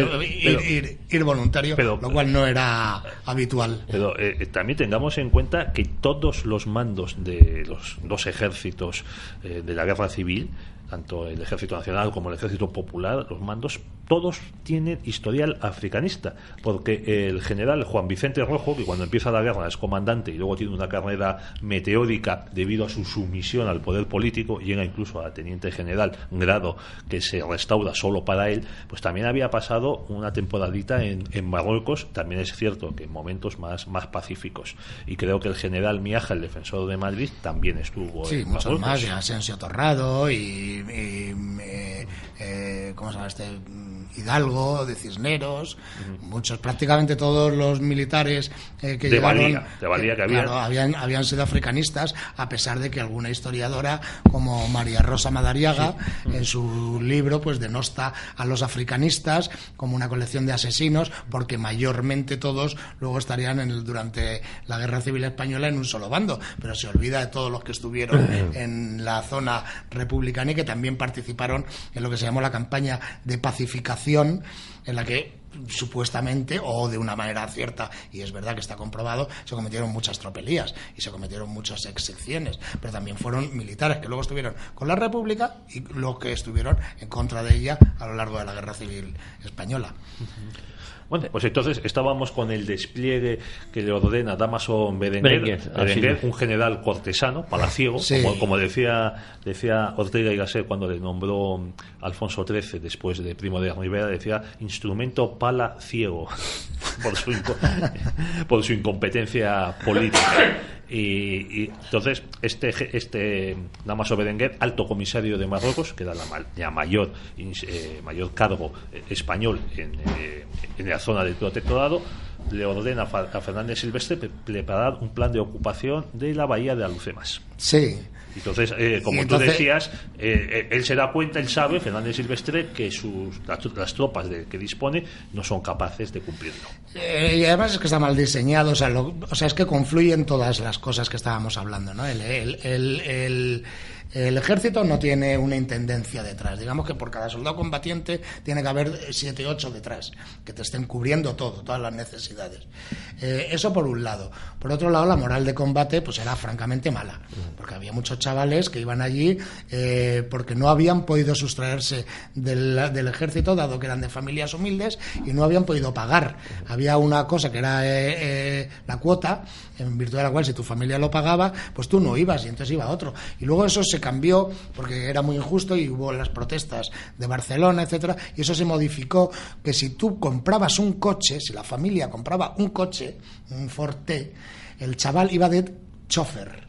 ir voluntario, lo cual no era habitual. Pero también tengamos en cuenta que todos los mandos de los dos ejércitos de la guerra civil, tanto el Ejército Nacional como el Ejército Popular, los mandos, todos tienen historial africanista, porque el general Juan Vicente Rojo, que cuando empieza la guerra es comandante y luego tiene una carrera meteórica debido a su sumisión al poder político, llega incluso a teniente general, grado que se restaura solo para él, pues también había pasado una temporadita en Marruecos. También es cierto que en momentos más pacíficos, y creo que el general Miaja, el defensor de Madrid, también estuvo en muchos Marruecos. más, Asensio Torrado y ¿cómo se llama este? Hidalgo, de Cisneros, muchos, prácticamente todos los militares que llegaron de valía que había. Claro, habían sido africanistas, a pesar de que alguna historiadora como María Rosa Madariaga en su libro pues denosta a los africanistas como una colección de asesinos, porque mayormente todos luego estarían durante la Guerra Civil Española en un solo bando, pero se olvida de todos los que estuvieron en la zona republicana y que también participaron en lo que se llamó la campaña de pacificación, en la que supuestamente, o de una manera cierta, y es verdad que está comprobado, se cometieron muchas tropelías y se cometieron muchas excepciones, pero también fueron militares que luego estuvieron con la República y los que estuvieron en contra de ella a lo largo de la Guerra Civil Española. Bueno, pues entonces estábamos con el despliegue que le ordena Dámaso Berenguer, un general cortesano, palaciego, como decía Ortega y Gasset cuando le nombró Alfonso XIII después de Primo de Rivera, decía instrumento pala ciego por su incompetencia política. Y entonces este Dámaso Berenguer, alto comisario de Marruecos, que era la mayor cargo español en la zona del protectorado, le ordena a Fernández Silvestre preparar un plan de ocupación de la bahía de Alhucemas. Sí. Entonces, tú decías, él se da cuenta, él sabe, Fernández Silvestre, que las tropas que dispone no son capaces de cumplirlo. Y además es que está mal diseñado, o sea, es que confluyen todas las cosas que estábamos hablando, ¿no? El ejército no tiene una intendencia detrás. Digamos que por cada soldado combatiente tiene que haber 7 u 8 detrás, que te estén cubriendo todas las necesidades. Eso por un lado. Por otro lado, la moral de combate pues era francamente mala, porque había muchos chavales que iban allí porque no habían podido sustraerse del ejército, dado que eran de familias humildes y no habían podido pagar. Había una cosa que era la cuota, en virtud de la cual si tu familia lo pagaba, pues tú no ibas y entonces iba otro. Y luego eso se cambió porque era muy injusto y hubo las protestas de Barcelona, etcétera, y eso se modificó, que si tú comprabas un coche, si la familia compraba un coche, un Forte, el chaval iba de chofer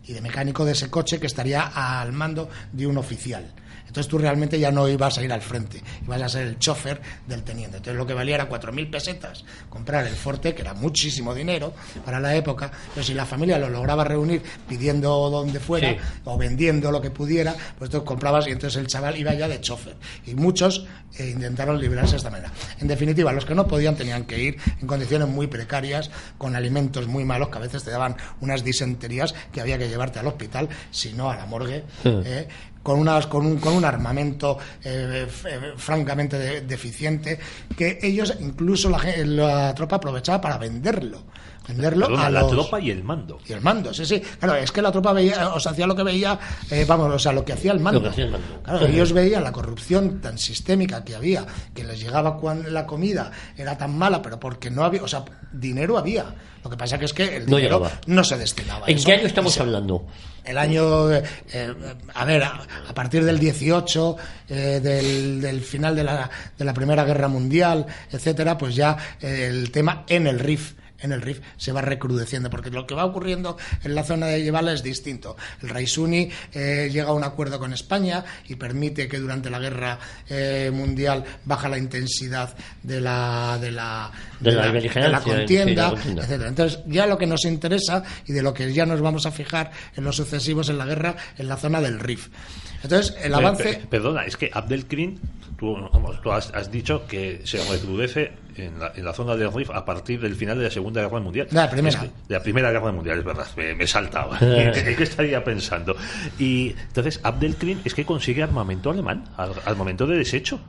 y de mecánico de ese coche, que estaría al mando de un oficial. Entonces tú realmente ya no ibas a ir al frente, ibas a ser el chofer del teniente. Entonces lo que valía era 4.000 pesetas comprar el Forte, que era muchísimo dinero para la época, pero si la familia lo lograba reunir pidiendo donde fuera o vendiendo lo que pudiera, pues tú comprabas y entonces el chaval iba ya de chofer. Y muchos intentaron librarse de esta manera. En definitiva, los que no podían tenían que ir en condiciones muy precarias, con alimentos muy malos, que a veces te daban unas disenterías que había que llevarte al hospital, si no a la morgue, con un armamento francamente deficiente, que ellos, incluso la tropa, aprovechaba para venderlo. venderlo Perdona, a la los... tropa y el mando. Y el mando, sí. Claro, es que la tropa veía, o sea, hacía lo que veía, lo que hacía el mando. Lo que hacía el mando. Claro, ellos veían la corrupción tan sistémica que había, que les llegaba cuando la comida era tan mala, pero porque no había, o sea, dinero había. Lo que pasa que es que el dinero no se destinaba a ¿En eso. qué año estamos hablando? El año, a partir del 18, del final de la Primera Guerra Mundial, etcétera, pues ya el tema en el Rif se va recrudeciendo, porque lo que va ocurriendo en la zona de Yevala es distinto. El rey Suni llega a un acuerdo con España y permite que durante la guerra mundial baja la intensidad de la contienda, etcétera. Entonces ya lo que nos interesa y de lo que ya nos vamos a fijar en los sucesivos en la guerra, en la zona del Rif. Entonces el avance... Perdona, es que Abdelkrim, tú has dicho que se recrudece en la zona del Rif a partir del final de la Segunda Guerra Mundial. De la primera. De la Primera Guerra Mundial, es verdad, me saltaba. ¿Qué estaría pensando? Y entonces Abdelkrim es que consigue armamento alemán, armamento de desecho.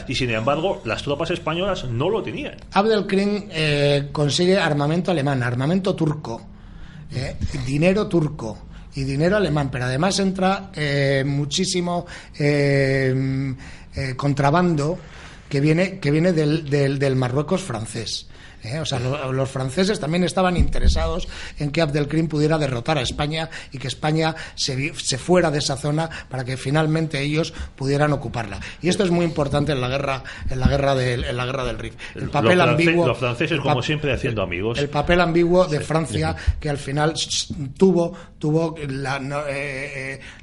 Y sin embargo, las tropas españolas no lo tenían. Abdelkrim consigue armamento alemán, armamento turco, dinero turco y dinero alemán, pero además entra muchísimo contrabando que viene del Marruecos francés. O sea, los franceses también estaban interesados en que Abdelkrim pudiera derrotar a España y que España se fuera de esa zona para que finalmente ellos pudieran ocuparla. Y esto es muy importante en la guerra del Rif. El papel ambiguo, los franceses, como siempre, haciendo amigos. El papel ambiguo de Francia, que al final tuvo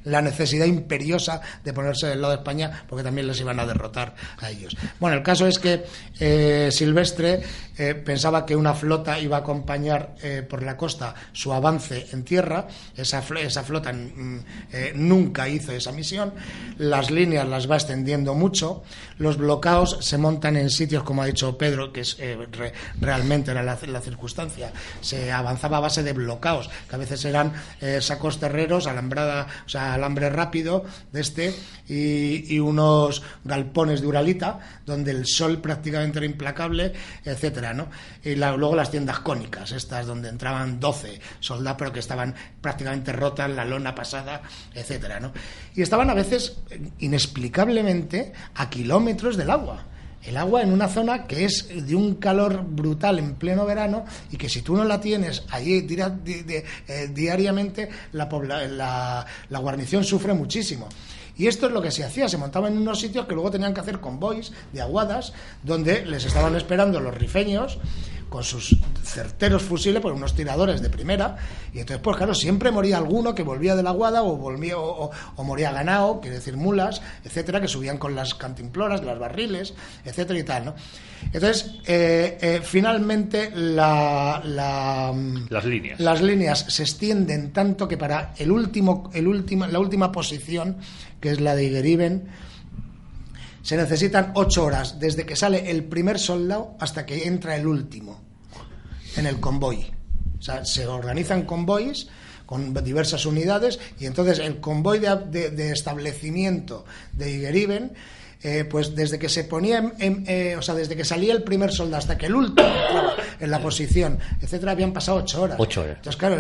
la necesidad imperiosa de ponerse del lado de España, porque también les iban a derrotar a ellos. Bueno, el caso es que Silvestre pensaba que una flota iba a acompañar por la costa su avance en tierra. Esa flota nunca hizo esa misión. Las líneas las va extendiendo mucho. Los bloqueos se montan en sitios, como ha dicho Pedro, que es realmente era la circunstancia. Se avanzaba a base de bloqueos, que a veces eran sacos terreros, alambre rápido y unos galpones de Uralita, donde el sol prácticamente era implacable, etcétera, ¿no? Y luego las tiendas cónicas, estas donde entraban 12 soldados, pero que estaban prácticamente rotas, la lona pasada, etcétera, ¿no? Y estaban a veces, inexplicablemente, a kilómetros del agua. El agua en una zona que es de un calor brutal en pleno verano y que si tú no la tienes allí diariamente, la guarnición sufre muchísimo. Y esto es lo que se hacía, se montaban en unos sitios que luego tenían que hacer convoys de aguadas, donde les estaban esperando los rifeños con sus certeros fusiles, por unos tiradores de primera, y entonces pues claro, siempre moría alguno que volvía de la aguada o moría ganado, quiere decir mulas, etcétera, que subían con las cantimploras, las barriles, etcétera y tal, ¿no? Entonces, finalmente las líneas se extienden tanto que para la última posición, que es la de Igeriben, se necesitan 8 horas desde que sale el primer soldado hasta que entra el último en el convoy. O sea, se organizan convoys con diversas unidades y entonces el convoy de establecimiento de Igeriben, pues desde que se ponía desde que salía el primer soldado hasta que el último entraba en la posición, etcétera, habían pasado 8 horas. 8 horas. Entonces, claro,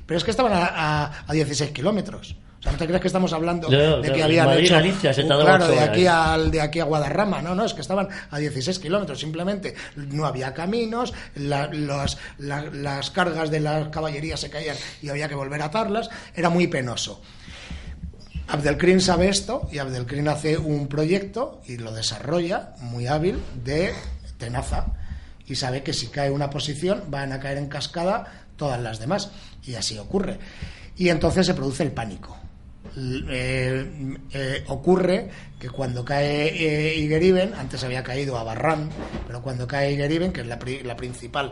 pero es que estaban a 16 kilómetros. O sea, no te crees que estamos hablando de que habían Madrid, hecho Galicia, de aquí a Guadarrama, no, es que estaban a 16 kilómetros, simplemente no había caminos, las cargas de la caballería se caían y había que volver a atarlas, era muy penoso. Abdelkrim sabe esto y Abdelkrim hace un proyecto y lo desarrolla muy hábil de tenaza y sabe que si cae una posición van a caer en cascada todas las demás y así ocurre. Y entonces se produce el pánico. Ocurre que cuando cae Igeriben, antes había caído a Barran, pero cuando cae Igeriben, que es la principal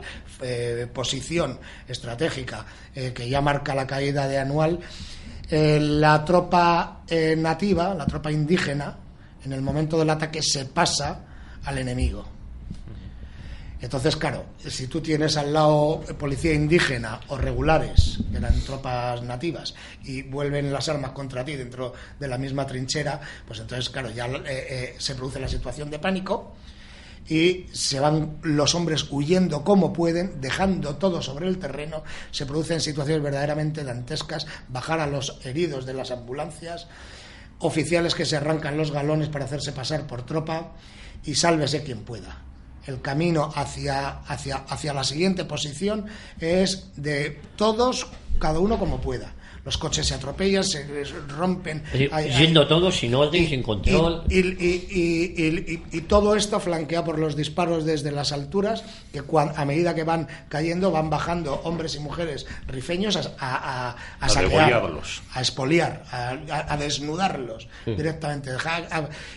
posición estratégica que ya marca la caída de Anual, la tropa nativa, la tropa indígena, en el momento del ataque se pasa al enemigo. Entonces, claro, si tú tienes al lado policía indígena o regulares, que eran tropas nativas, y vuelven las armas contra ti dentro de la misma trinchera, pues entonces, claro, ya se produce la situación de pánico y se van los hombres huyendo como pueden, dejando todo sobre el terreno. Se producen situaciones verdaderamente dantescas, bajar a los heridos de las ambulancias, oficiales que se arrancan los galones para hacerse pasar por tropa, y sálvese quien pueda. El camino hacia la siguiente posición es de todos, cada uno como pueda. Los coches se atropellan, se rompen. Yendo todos sin orden, sin control. Y todo esto flanqueado por los disparos desde las alturas, que a medida que van cayendo, van bajando hombres y mujeres rifeños a saquear, a expoliar, a desnudarlos directamente.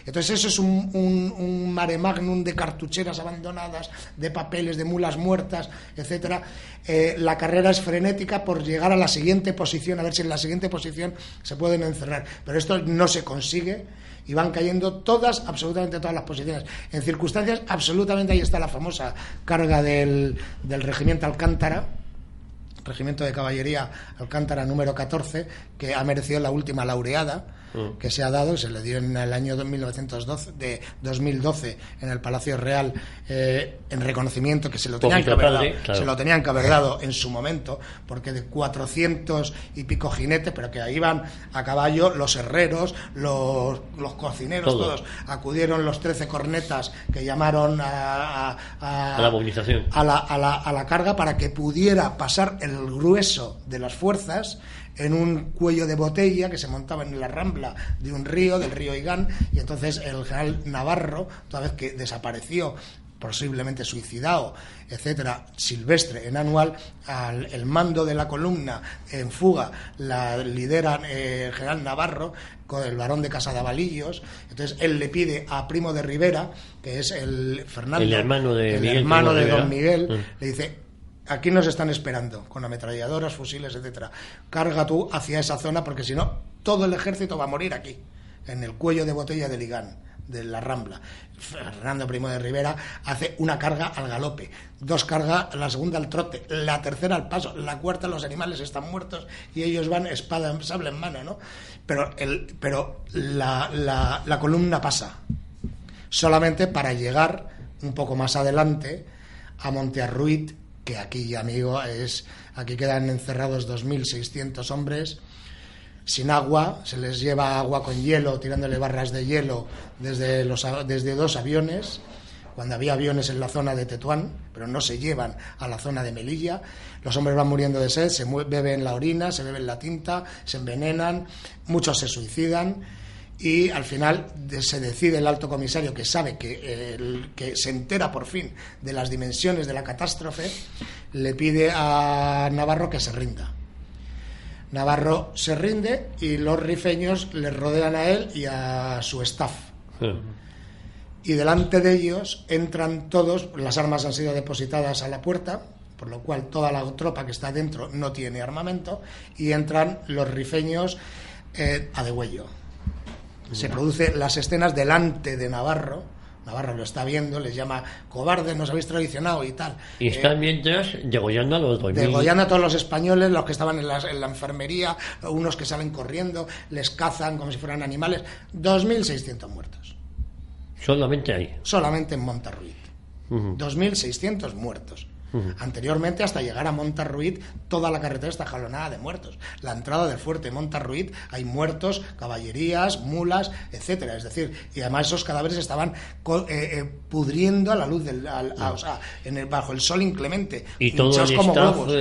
Entonces eso es un mare magnum de cartucheras abandonadas, de papeles, de mulas muertas, etcétera. La carrera es frenética por llegar a la siguiente posición, a ver si en la siguiente posición se pueden encerrar, pero esto no se consigue y van cayendo absolutamente todas las posiciones, en circunstancias absolutamente. Ahí está la famosa carga del regimiento Alcántara, regimiento de caballería Alcántara número 14, que ha merecido la última laureada que se ha dado, se le dio en el año 2012 en el Palacio Real, en reconocimiento, que se lo tenían que haber dado en su momento, porque de 400 y pico jinetes, pero que ahí iban a caballo los herreros, los cocineros, todos. Acudieron los 13 cornetas que llamaron a la movilización, a la carga, para que pudiera pasar el grueso de las fuerzas en un cuello de botella que se montaba en la rambla de un río, del río Igán, y entonces el general Navarro, toda vez que desapareció, posiblemente suicidado, etcétera, Silvestre en Anual, el mando de la columna en fuga la lidera el general Navarro, con el barón de Casadavalillos. Entonces él le pide a Primo de Rivera, que es el Fernando, el hermano de don Miguel, le dice: aquí nos están esperando con ametralladoras, fusiles, etcétera. Carga tú hacia esa zona, porque si no, todo el ejército va a morir aquí, en el cuello de botella de Ligán, de la Rambla. Fernando Primo de Rivera hace una carga al galope, 2 cargas, la segunda al trote, la tercera al paso, la cuarta los animales están muertos y ellos van espada, sable en mano, ¿no? Pero la columna pasa, solamente para llegar un poco más adelante a Montearruit, que aquí, amigo, aquí quedan encerrados 2.600 hombres sin agua. Se les lleva agua con hielo, tirándole barras de hielo desde 2 aviones, cuando había aviones en la zona de Tetuán, pero no se llevan a la zona de Melilla. Los hombres van muriendo de sed, se beben la orina, se beben la tinta, se envenenan, muchos se suicidan. Y al final se decide, el alto comisario, que sabe que se entera por fin de las dimensiones de la catástrofe, le pide a Navarro que se rinda. Navarro se rinde y los rifeños le rodean a él y a su staff. Y delante de ellos entran todos, las armas han sido depositadas a la puerta, por lo cual toda la tropa que está dentro no tiene armamento, y entran los rifeños a degüello. Se producen las escenas delante de Navarro. Navarro lo está viendo, les llama cobardes, nos habéis traicionado y tal. Y están mientras degollando a los 2.000. Degollando a todos los españoles, los que estaban en la enfermería, unos que salen corriendo, les cazan como si fueran animales. 2.600 muertos. Solamente ahí. Solamente en Montarruit. 2.600 muertos. Anteriormente, hasta llegar a Montarruit, toda la carretera está jalonada de muertos. La entrada del fuerte de Montarruit, hay muertos, caballerías, mulas, etcétera. Es decir, y además esos cadáveres estaban pudriendo a la luz bajo el sol inclemente, y todo el como staff, globos.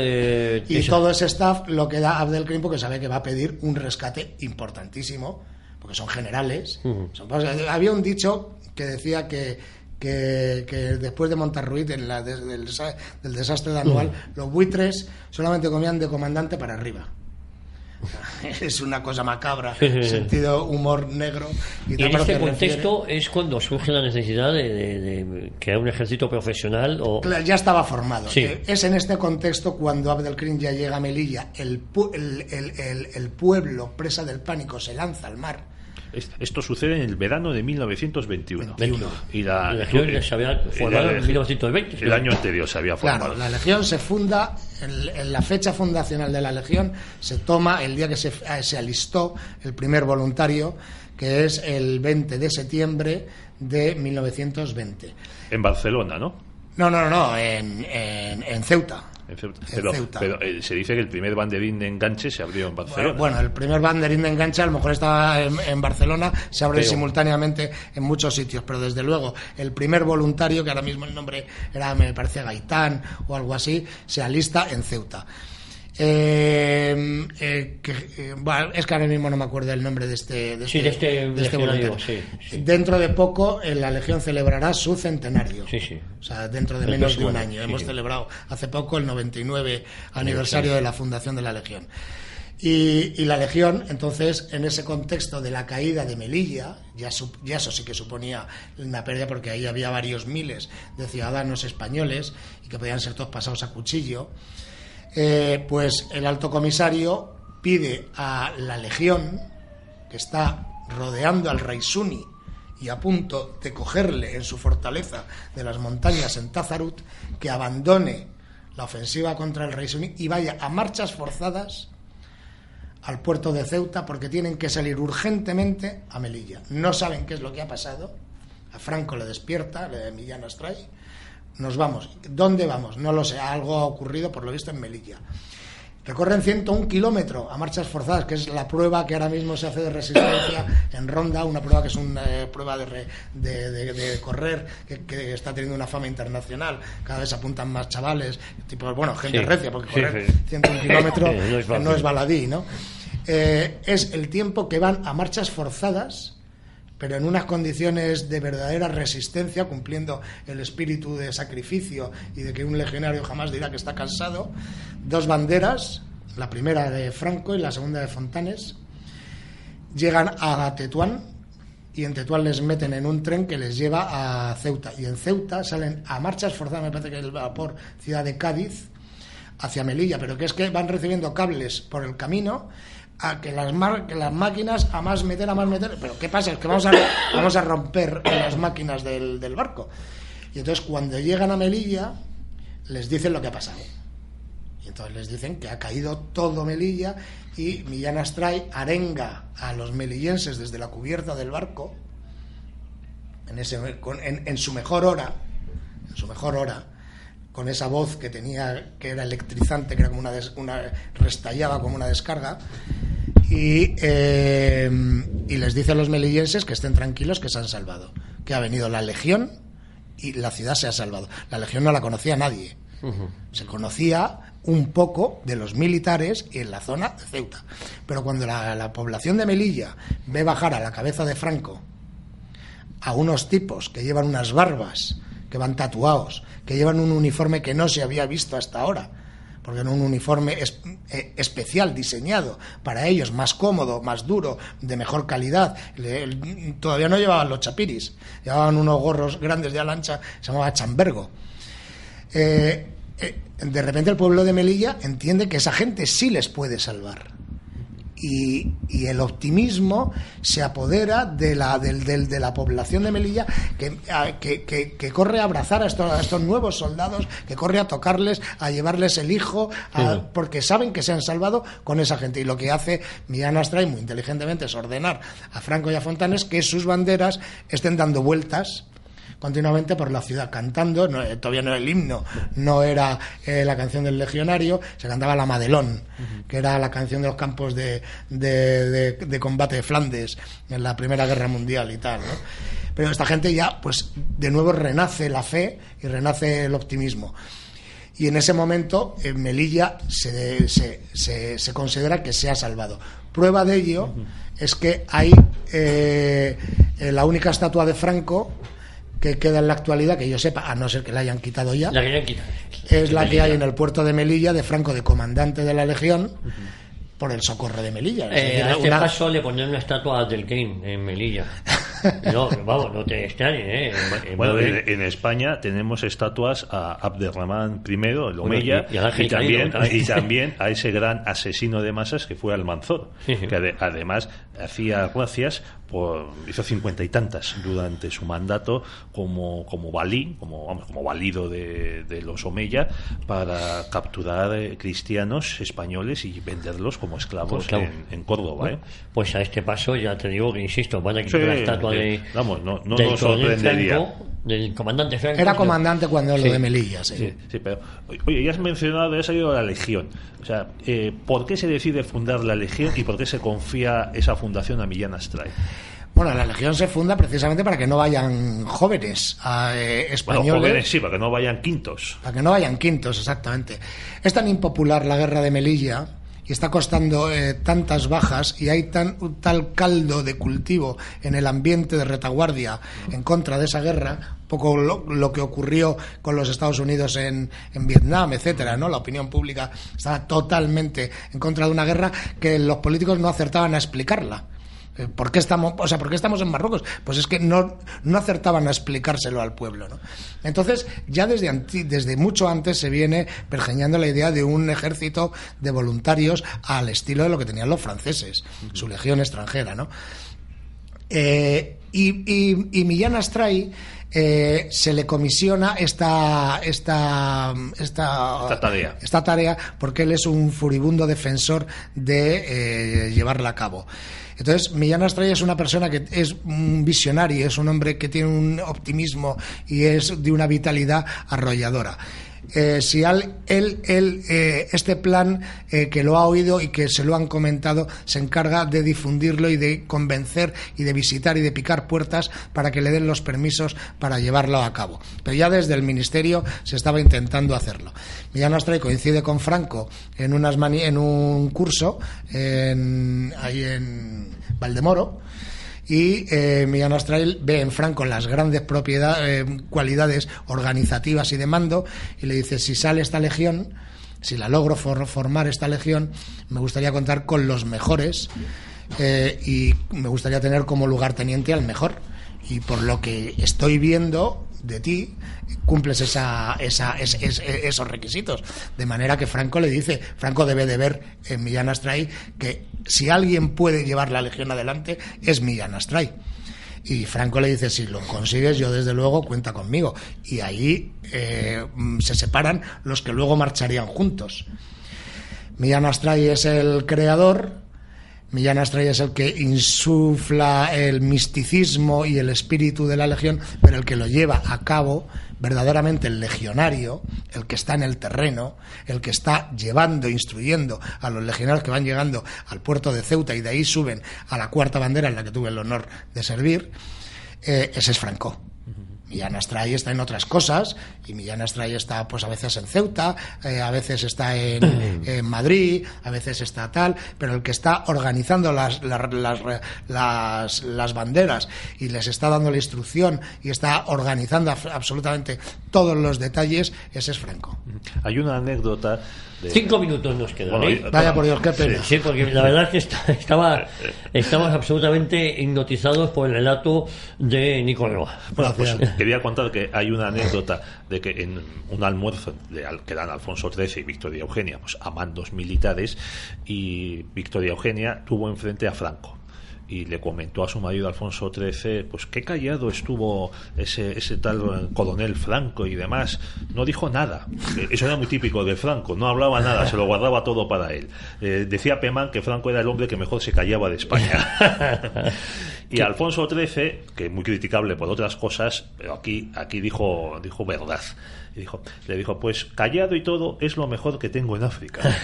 Y todo ese staff lo que da Abdelkrim, porque sabe que va a pedir un rescate importantísimo, porque son generales. Había un dicho que decía que después de Montarruit, del desastre de Anual, los buitres solamente comían de comandante para arriba. Es una cosa macabra, sentido humor negro. Y en este contexto es cuando surge la necesidad de crear un ejército profesional. Claro, ya estaba formado. Sí. Es en este contexto cuando Abdelkrim ya llega a Melilla, el pueblo, presa del pánico, se lanza al mar. Esto sucede en el verano de 1921. Y la Legión se había formado en 1920. El año anterior se había formado. Claro, la Legión se funda, en la fecha fundacional de la Legión se toma el día que se alistó el primer voluntario, que es el 20 de septiembre de 1920. En Barcelona, ¿no? No, en Ceuta. Pero se dice que el primer banderín de enganche se abrió en Barcelona. Bueno, el primer banderín de enganche a lo mejor estaba en Barcelona, se abre simultáneamente en muchos sitios, pero desde luego el primer voluntario, que ahora mismo el nombre era, me parece, Gaitán o algo así, se alista en Ceuta. Bueno, es que ahora mismo no me acuerdo el nombre de este voluntario. Sí. Dentro de poco la Legión celebrará su centenario. Sí. O sea, dentro de menos de un año. Hemos celebrado hace poco el 99 aniversario de la fundación de la Legión. Y la Legión, entonces, en ese contexto de la caída de Melilla, ya eso sí que suponía una pérdida, porque ahí había varios miles de ciudadanos españoles y que podían ser todos pasados a cuchillo. Pues el alto comisario pide a la Legión, que está rodeando al rey Suni y a punto de cogerle en su fortaleza de las montañas en Tazarut, que abandone la ofensiva contra el rey Suni y vaya a marchas forzadas al puerto de Ceuta, porque tienen que salir urgentemente a Melilla. No saben qué es lo que ha pasado. A Franco le despierta Millán Astray. Nos vamos. ¿Dónde vamos? No lo sé. Algo ha ocurrido, por lo visto, en Melilla. Recorren 101 kilómetros a marchas forzadas, que es la prueba que ahora mismo se hace de resistencia en Ronda, una prueba que es una prueba de correr que está teniendo una fama internacional. Cada vez apuntan más chavales, tipo, bueno, gente recia, porque correr 101 kilómetros no es baladí, ¿no? Es el tiempo que van a marchas forzadas, pero en unas condiciones de verdadera resistencia, cumpliendo el espíritu de sacrificio y de que un legionario jamás dirá que está cansado. 2 banderas, la primera de Franco y la segunda de Fontanes, llegan a Tetuán, y en Tetuán les meten en un tren que les lleva a Ceuta, y en Ceuta salen a marchas forzadas, me parece que es por ciudad de Cádiz, hacia Melilla, pero que es que van recibiendo cables por el camino a que las máquinas a más meter, pero ¿qué pasa? Es que vamos a romper las máquinas del barco. Y entonces cuando llegan a Melilla les dicen lo que ha pasado, y entonces les dicen que ha caído todo Melilla, y Millán Astray arenga a los melillenses desde la cubierta del barco en su mejor hora, con esa voz que tenía, que era electrizante, que era como restallaba como una descarga, y les dice a los melillenses que estén tranquilos, que se han salvado, que ha venido la Legión y la ciudad se ha salvado. La Legión no la conocía nadie. Se conocía un poco de los militares y en la zona de Ceuta, pero cuando la población de Melilla ve bajar a la cabeza de Franco a unos tipos que llevan unas barbas, que van tatuados, que llevan un uniforme que no se había visto hasta ahora, porque era un uniforme especial, diseñado para ellos, más cómodo, más duro, de mejor calidad. Todavía no llevaban los chapiris, llevaban unos gorros grandes de ala ancha, se llamaba chambergo. De repente el pueblo de Melilla entiende que esa gente sí les puede salvar. Y el optimismo se apodera de la población de Melilla, que corre a abrazar a estos nuevos soldados, que corre a tocarles, a llevarles el hijo, porque saben que se han salvado con esa gente. Y lo que hace Millán Astray muy inteligentemente es ordenar a Franco y a Fontanes que sus banderas estén dando vueltas continuamente por la ciudad, cantando. Todavía no era el himno, no era la canción del legionario, se cantaba la Madelón, que era la canción de los campos de combate de Flandes en la Primera Guerra Mundial y tal, ¿no? Pero esta gente ya, pues, de nuevo renace la fe y renace el optimismo. Y en ese momento en Melilla se considera que se ha salvado. Prueba de ello es que hay la única estatua de Franco que queda en la actualidad, que yo sepa, a no ser que la hayan quitado ya, es la que hay en el puerto de Melilla, de Franco, de comandante de la Legión, por el socorro de Melilla. A este paso le ponen una estatua a Abdelkrim en Melilla. No, vamos, no te extrañes, Bueno, en España tenemos estatuas a Abderramán I, el Omeya, y también a ese gran asesino de masas que fue Almanzor, que además hacía gracias hizo 50 y tantas durante su mandato como valí, como valido de los Omeya, para capturar cristianos españoles y venderlos como esclavos en Córdoba. Pues a este paso ya te digo que, insisto, van a quitar la estatua vamos, no nos sorprendería. Del comandante Franco. Era comandante cuando lo de Melilla, sí, pero oye, ya has mencionado, ya has salido la Legión. O sea, ¿por qué se decide fundar la Legión y por qué se confía esa fundación a Millán Astray? Bueno, la Legión se funda precisamente para que no vayan jóvenes españoles. Bueno, jóvenes sí, para que no vayan quintos. Para que no vayan quintos, exactamente. Es tan impopular la guerra de Melilla y está costando tantas bajas y hay tal caldo de cultivo en el ambiente de retaguardia en contra de esa guerra, poco lo que ocurrió con los Estados Unidos en Vietnam, etcétera, ¿no? La opinión pública estaba totalmente en contra de una guerra que los políticos no acertaban a explicarla. ¿Por qué estamos en Marruecos? Pues es que no acertaban a explicárselo al pueblo, ¿no? Entonces, ya desde mucho antes se viene pergeñando la idea de un ejército de voluntarios al estilo de lo que tenían los franceses, su legión extranjera, ¿no? Y Millán Astray se le comisiona esta tarea porque él es un furibundo defensor de llevarla a cabo. Entonces, Millán Astray es una persona que es un visionario, es un hombre que tiene un optimismo y es de una vitalidad arrolladora. Si este plan que lo ha oído y que se lo han comentado, se encarga de difundirlo y de convencer y de visitar y de picar puertas para que le den los permisos para llevarlo a cabo. Pero ya desde el ministerio se estaba intentando hacerlo. Millán Astray coincide con Franco en un curso ahí en Valdemoro. Y Millán Astray ve en Franco las grandes cualidades organizativas y de mando y le dice: si sale esta legión, si la logro formar esta legión, me gustaría contar con los mejores y me gustaría tener como lugarteniente al mejor, y por lo que estoy viendo de ti cumples esos requisitos, de manera que Franco debe de ver en Millán Astray que si alguien puede llevar la legión adelante es Millán Astray. Y Franco le dice: si lo consigues, yo desde luego cuenta conmigo. Y ahí se separan los que luego marcharían juntos. Millán Astray es el creador, Millán Astray es el que insufla el misticismo y el espíritu de la legión, pero el que lo lleva a cabo verdaderamente el legionario, el que está en el terreno, el que está instruyendo a los legionarios que van llegando al puerto de Ceuta y de ahí suben a la cuarta bandera en la que tuve el honor de servir, ese es Franco. Millán Astray está en otras cosas, y Millán Astray está pues a veces en Ceuta, a veces está en Madrid, a veces está tal, pero el que está organizando las banderas y les está dando la instrucción y está organizando absolutamente todos los detalles, ese es Franco. Hay una anécdota 5 minutos nos quedan. Vaya por Dios, qué pena. Sí, porque la verdad es que estamos absolutamente hipnotizados por el relato de Nicolás. Bueno, pues quería contar que hay una anécdota de que en un almuerzo que dan Alfonso XIII y Victoria Eugenia, pues a mandos militares, y Victoria Eugenia tuvo enfrente a Franco. Y le comentó a su marido Alfonso XIII, pues qué callado estuvo ese tal coronel Franco y demás, no dijo nada. Eso era muy típico de Franco, no hablaba nada, se lo guardaba todo para él. Decía Pemán que Franco era el hombre que mejor se callaba de España. Y Alfonso XIII, que es muy criticable por otras cosas, pero aquí dijo verdad. Y le dijo, pues callado y todo es lo mejor que tengo en África.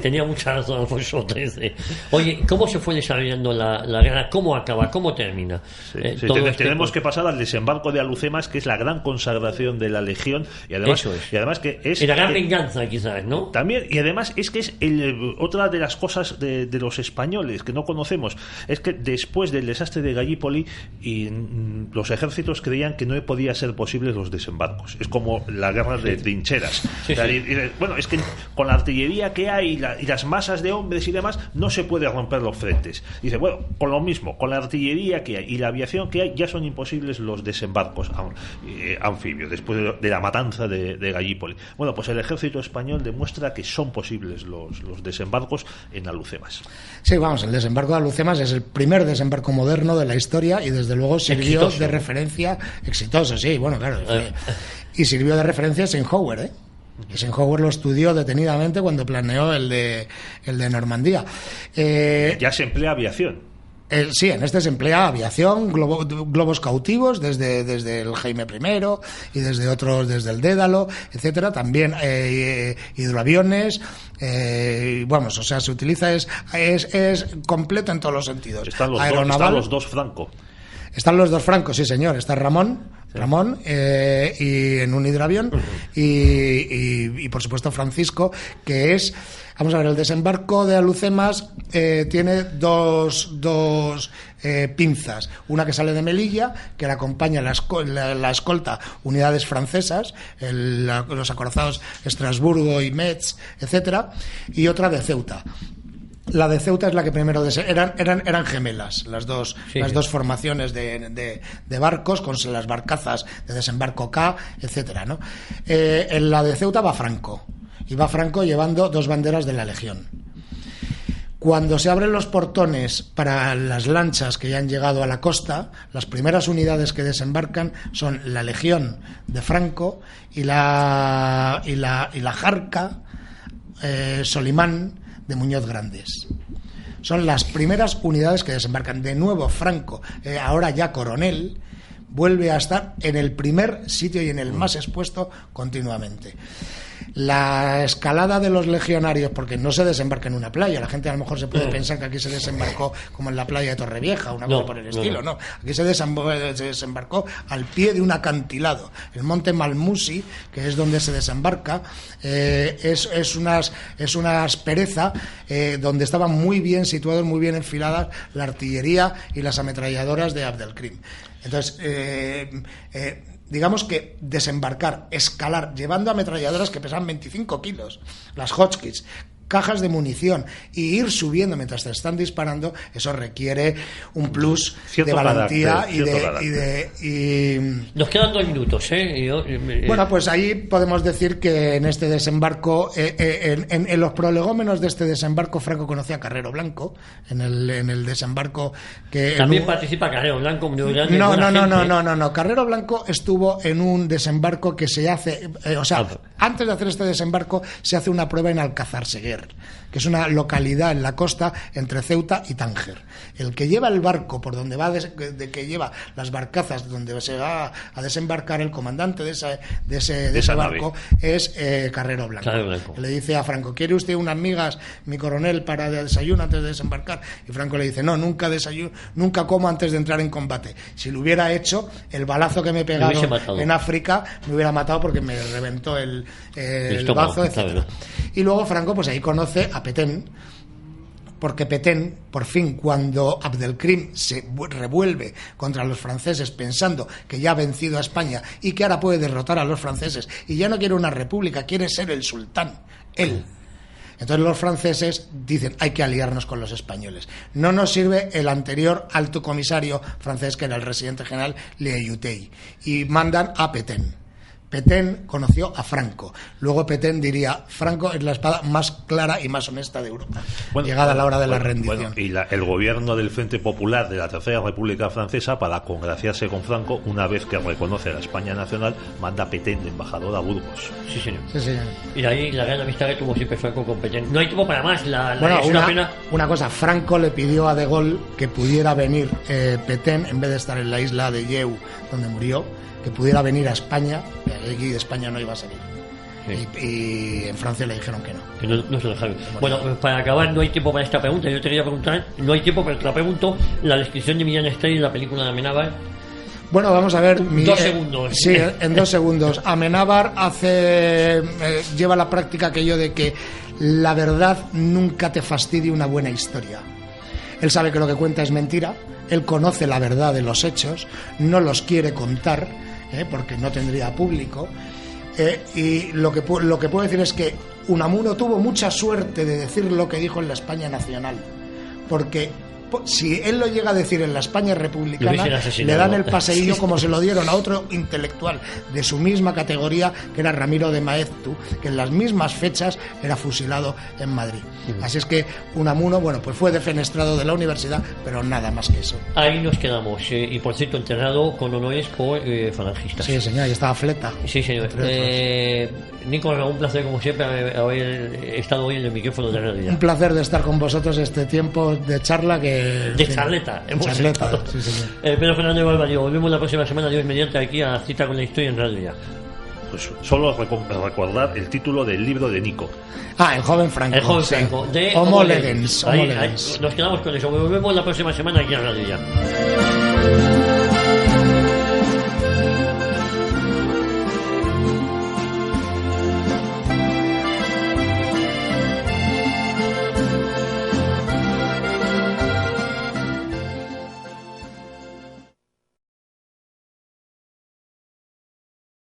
Tenía mucha razón Alfonso XIII. Oye, ¿cómo se fue desarrollando la guerra? ¿Cómo acaba? ¿Cómo termina? Tenemos que pasar al desembarco de Alucemas, que es la gran consagración de la Legión, y además que es y la gran venganza, quizás, ¿no? También, y además es que es otra de las cosas de los españoles que no conocemos, es que después del desastre de Gallipoli los ejércitos creían que no podía ser posible los desembarcos. Es como la guerra de trincheras. Bueno, es que con la artillería que hay y las masas de hombres y demás, no se puede romper los frentes. Dice, bueno, con lo mismo, con la artillería que hay y la aviación que hay, ya son imposibles los desembarcos anfibios, después de la matanza de Gallipoli. Bueno, pues el ejército español demuestra que son posibles los desembarcos en Alucemas. Sí, vamos, el desembarco de Alucemas es el primer desembarco moderno de la historia y desde luego sirvió de referencia, exitoso, sí, bueno, claro, y sirvió de referencia a Eisenhower, Eisenhower lo estudió detenidamente cuando planeó el de Normandía. Ya se emplea aviación. Sí, en este se emplea aviación, globos cautivos desde el Jaime I y desde otros, desde el Dédalo, etcétera. También hidroaviones. Vamos, o sea, se utiliza, es completo en todos los sentidos. Están los dos Franco. Están los dos Francos, sí señor. Está Ramón, y en un hidroavión, y por supuesto Francisco, que es... Vamos a ver, el desembarco de Alhucemas tiene dos pinzas. Una que sale de Melilla, que la acompaña la escolta unidades francesas, los acorazados Estrasburgo y Metz, etcétera, y otra de Ceuta. La de Ceuta es la que primero eran gemelas, las dos formaciones de barcos con las barcazas de desembarco K, etcétera, ¿no? En la de Ceuta va Franco. Y va Franco llevando 2 banderas de la Legión. Cuando se abren los portones para las lanchas que ya han llegado a la costa, las primeras unidades que desembarcan son la Legión de Franco y la Jarca Solimán de Muñoz Grandes. Son las primeras unidades que desembarcan. De nuevo Franco, ahora ya coronel, vuelve a estar en el primer sitio y en el más expuesto continuamente. La escalada de los legionarios, porque no se desembarca en una playa, la gente a lo mejor se puede pensar que aquí se desembarcó como en la playa de Torrevieja, una cosa por el estilo, no. Aquí se desembarcó al pie de un acantilado. El monte Malmusi, que es donde se desembarca, es una aspereza donde estaban muy bien situados, muy bien enfiladas la artillería y las ametralladoras de Abdelkrim. Entonces, digamos que desembarcar, escalar, llevando ametralladoras que pesan 25 kilos, las Hotchkiss, cajas de munición, y ir subiendo mientras te están disparando, eso requiere un plus de valentía y Nos quedan 2 minutos, Bueno, pues ahí podemos decir que en este desembarco, en los prolegómenos de este desembarco, Franco conocía a Carrero Blanco, en el desembarco que... También participa Carrero Blanco, muy grande. No. Carrero Blanco estuvo en un desembarco que se hace, antes de hacer este desembarco se hace una prueba en Alcázar Seguer, que es una localidad en la costa entre Ceuta y Tánger. El que lleva el barco por donde va, que lleva las barcazas donde se va a desembarcar, el comandante de ese barco es Carrero Blanco. Le dice a Franco: ¿quiere usted unas migas, mi coronel, para desayuno antes de desembarcar? Y Franco le dice: no, nunca desayuno, nunca como antes de entrar en combate. Si lo hubiera hecho, el balazo que me pegaron en África me hubiera matado porque me reventó el bazo, etc. Y luego Franco, pues ahí conoce a Petén, porque Petén, por fin, cuando Abdelkrim se revuelve contra los franceses pensando que ya ha vencido a España y que ahora puede derrotar a los franceses y ya no quiere una república, quiere ser el sultán, él. Entonces los franceses dicen: hay que aliarnos con los españoles. No nos sirve el anterior alto comisario francés, que era el residente general Leyutey, y mandan a Petén. Petén conoció a Franco. Luego Petén diría: Franco es la espada más clara y más honesta de Europa, llegada la hora de la rendición. Y el gobierno del Frente Popular de la Tercera República Francesa, para congraciarse con Franco, una vez que reconoce a la España nacional, manda a Petén de embajador a Burgos. Sí, señor. Y ahí la gran amistad que tuvo siempre Franco con Petén. No hay tiempo para más. Una cosa, Franco le pidió a De Gaulle que pudiera venir Petén, en vez de estar en la isla de Yeu, donde murió, que pudiera venir a España, que aquí de España no iba a salir. Y en Francia le dijeron que no. Que no se lo dejaron. Bueno, para acabar, no hay tiempo para esta pregunta. Yo te quería preguntar, no hay tiempo, pero te la pregunto, la descripción de Millán Esther en la película de Amenábar. Bueno, vamos a ver. 2 segundos. Sí, en 2 segundos. Amenábar lleva la práctica aquello de que la verdad nunca te fastidie una buena historia. Él sabe que lo que cuenta es mentira, él conoce la verdad de los hechos, no los quiere contar, porque no tendría público, y lo que puedo decir es que Unamuno tuvo mucha suerte de decir lo que dijo en la España nacional, porque si él lo llega a decir en la España republicana, le dan el paseillo como se lo dieron a otro intelectual de su misma categoría, que era Ramiro de Maeztu, que en las mismas fechas era fusilado en Madrid. Así es que Unamuno, pues fue defenestrado de la universidad, pero nada más que eso. Ahí nos quedamos, y por cierto, enterrado con honores por falangistas. Sí, señor, y estaba Fleta. Sí, señor. Nicolás, un placer como siempre haber estado hoy en el micrófono de la realidad. Un placer de estar con vosotros este tiempo de charla que de charleta. Charleta, sí, señor. Pedro Fernández Barbario, volvemos la próxima semana, Dios mediante, aquí a Cita con la Historia en Radio Ya. Pues solo recordar el título del libro de Nico. El joven Franco. El joven Franco, de Homo Legens. Ahí, nos quedamos con eso. Volvemos la próxima semana aquí a Radio Ya.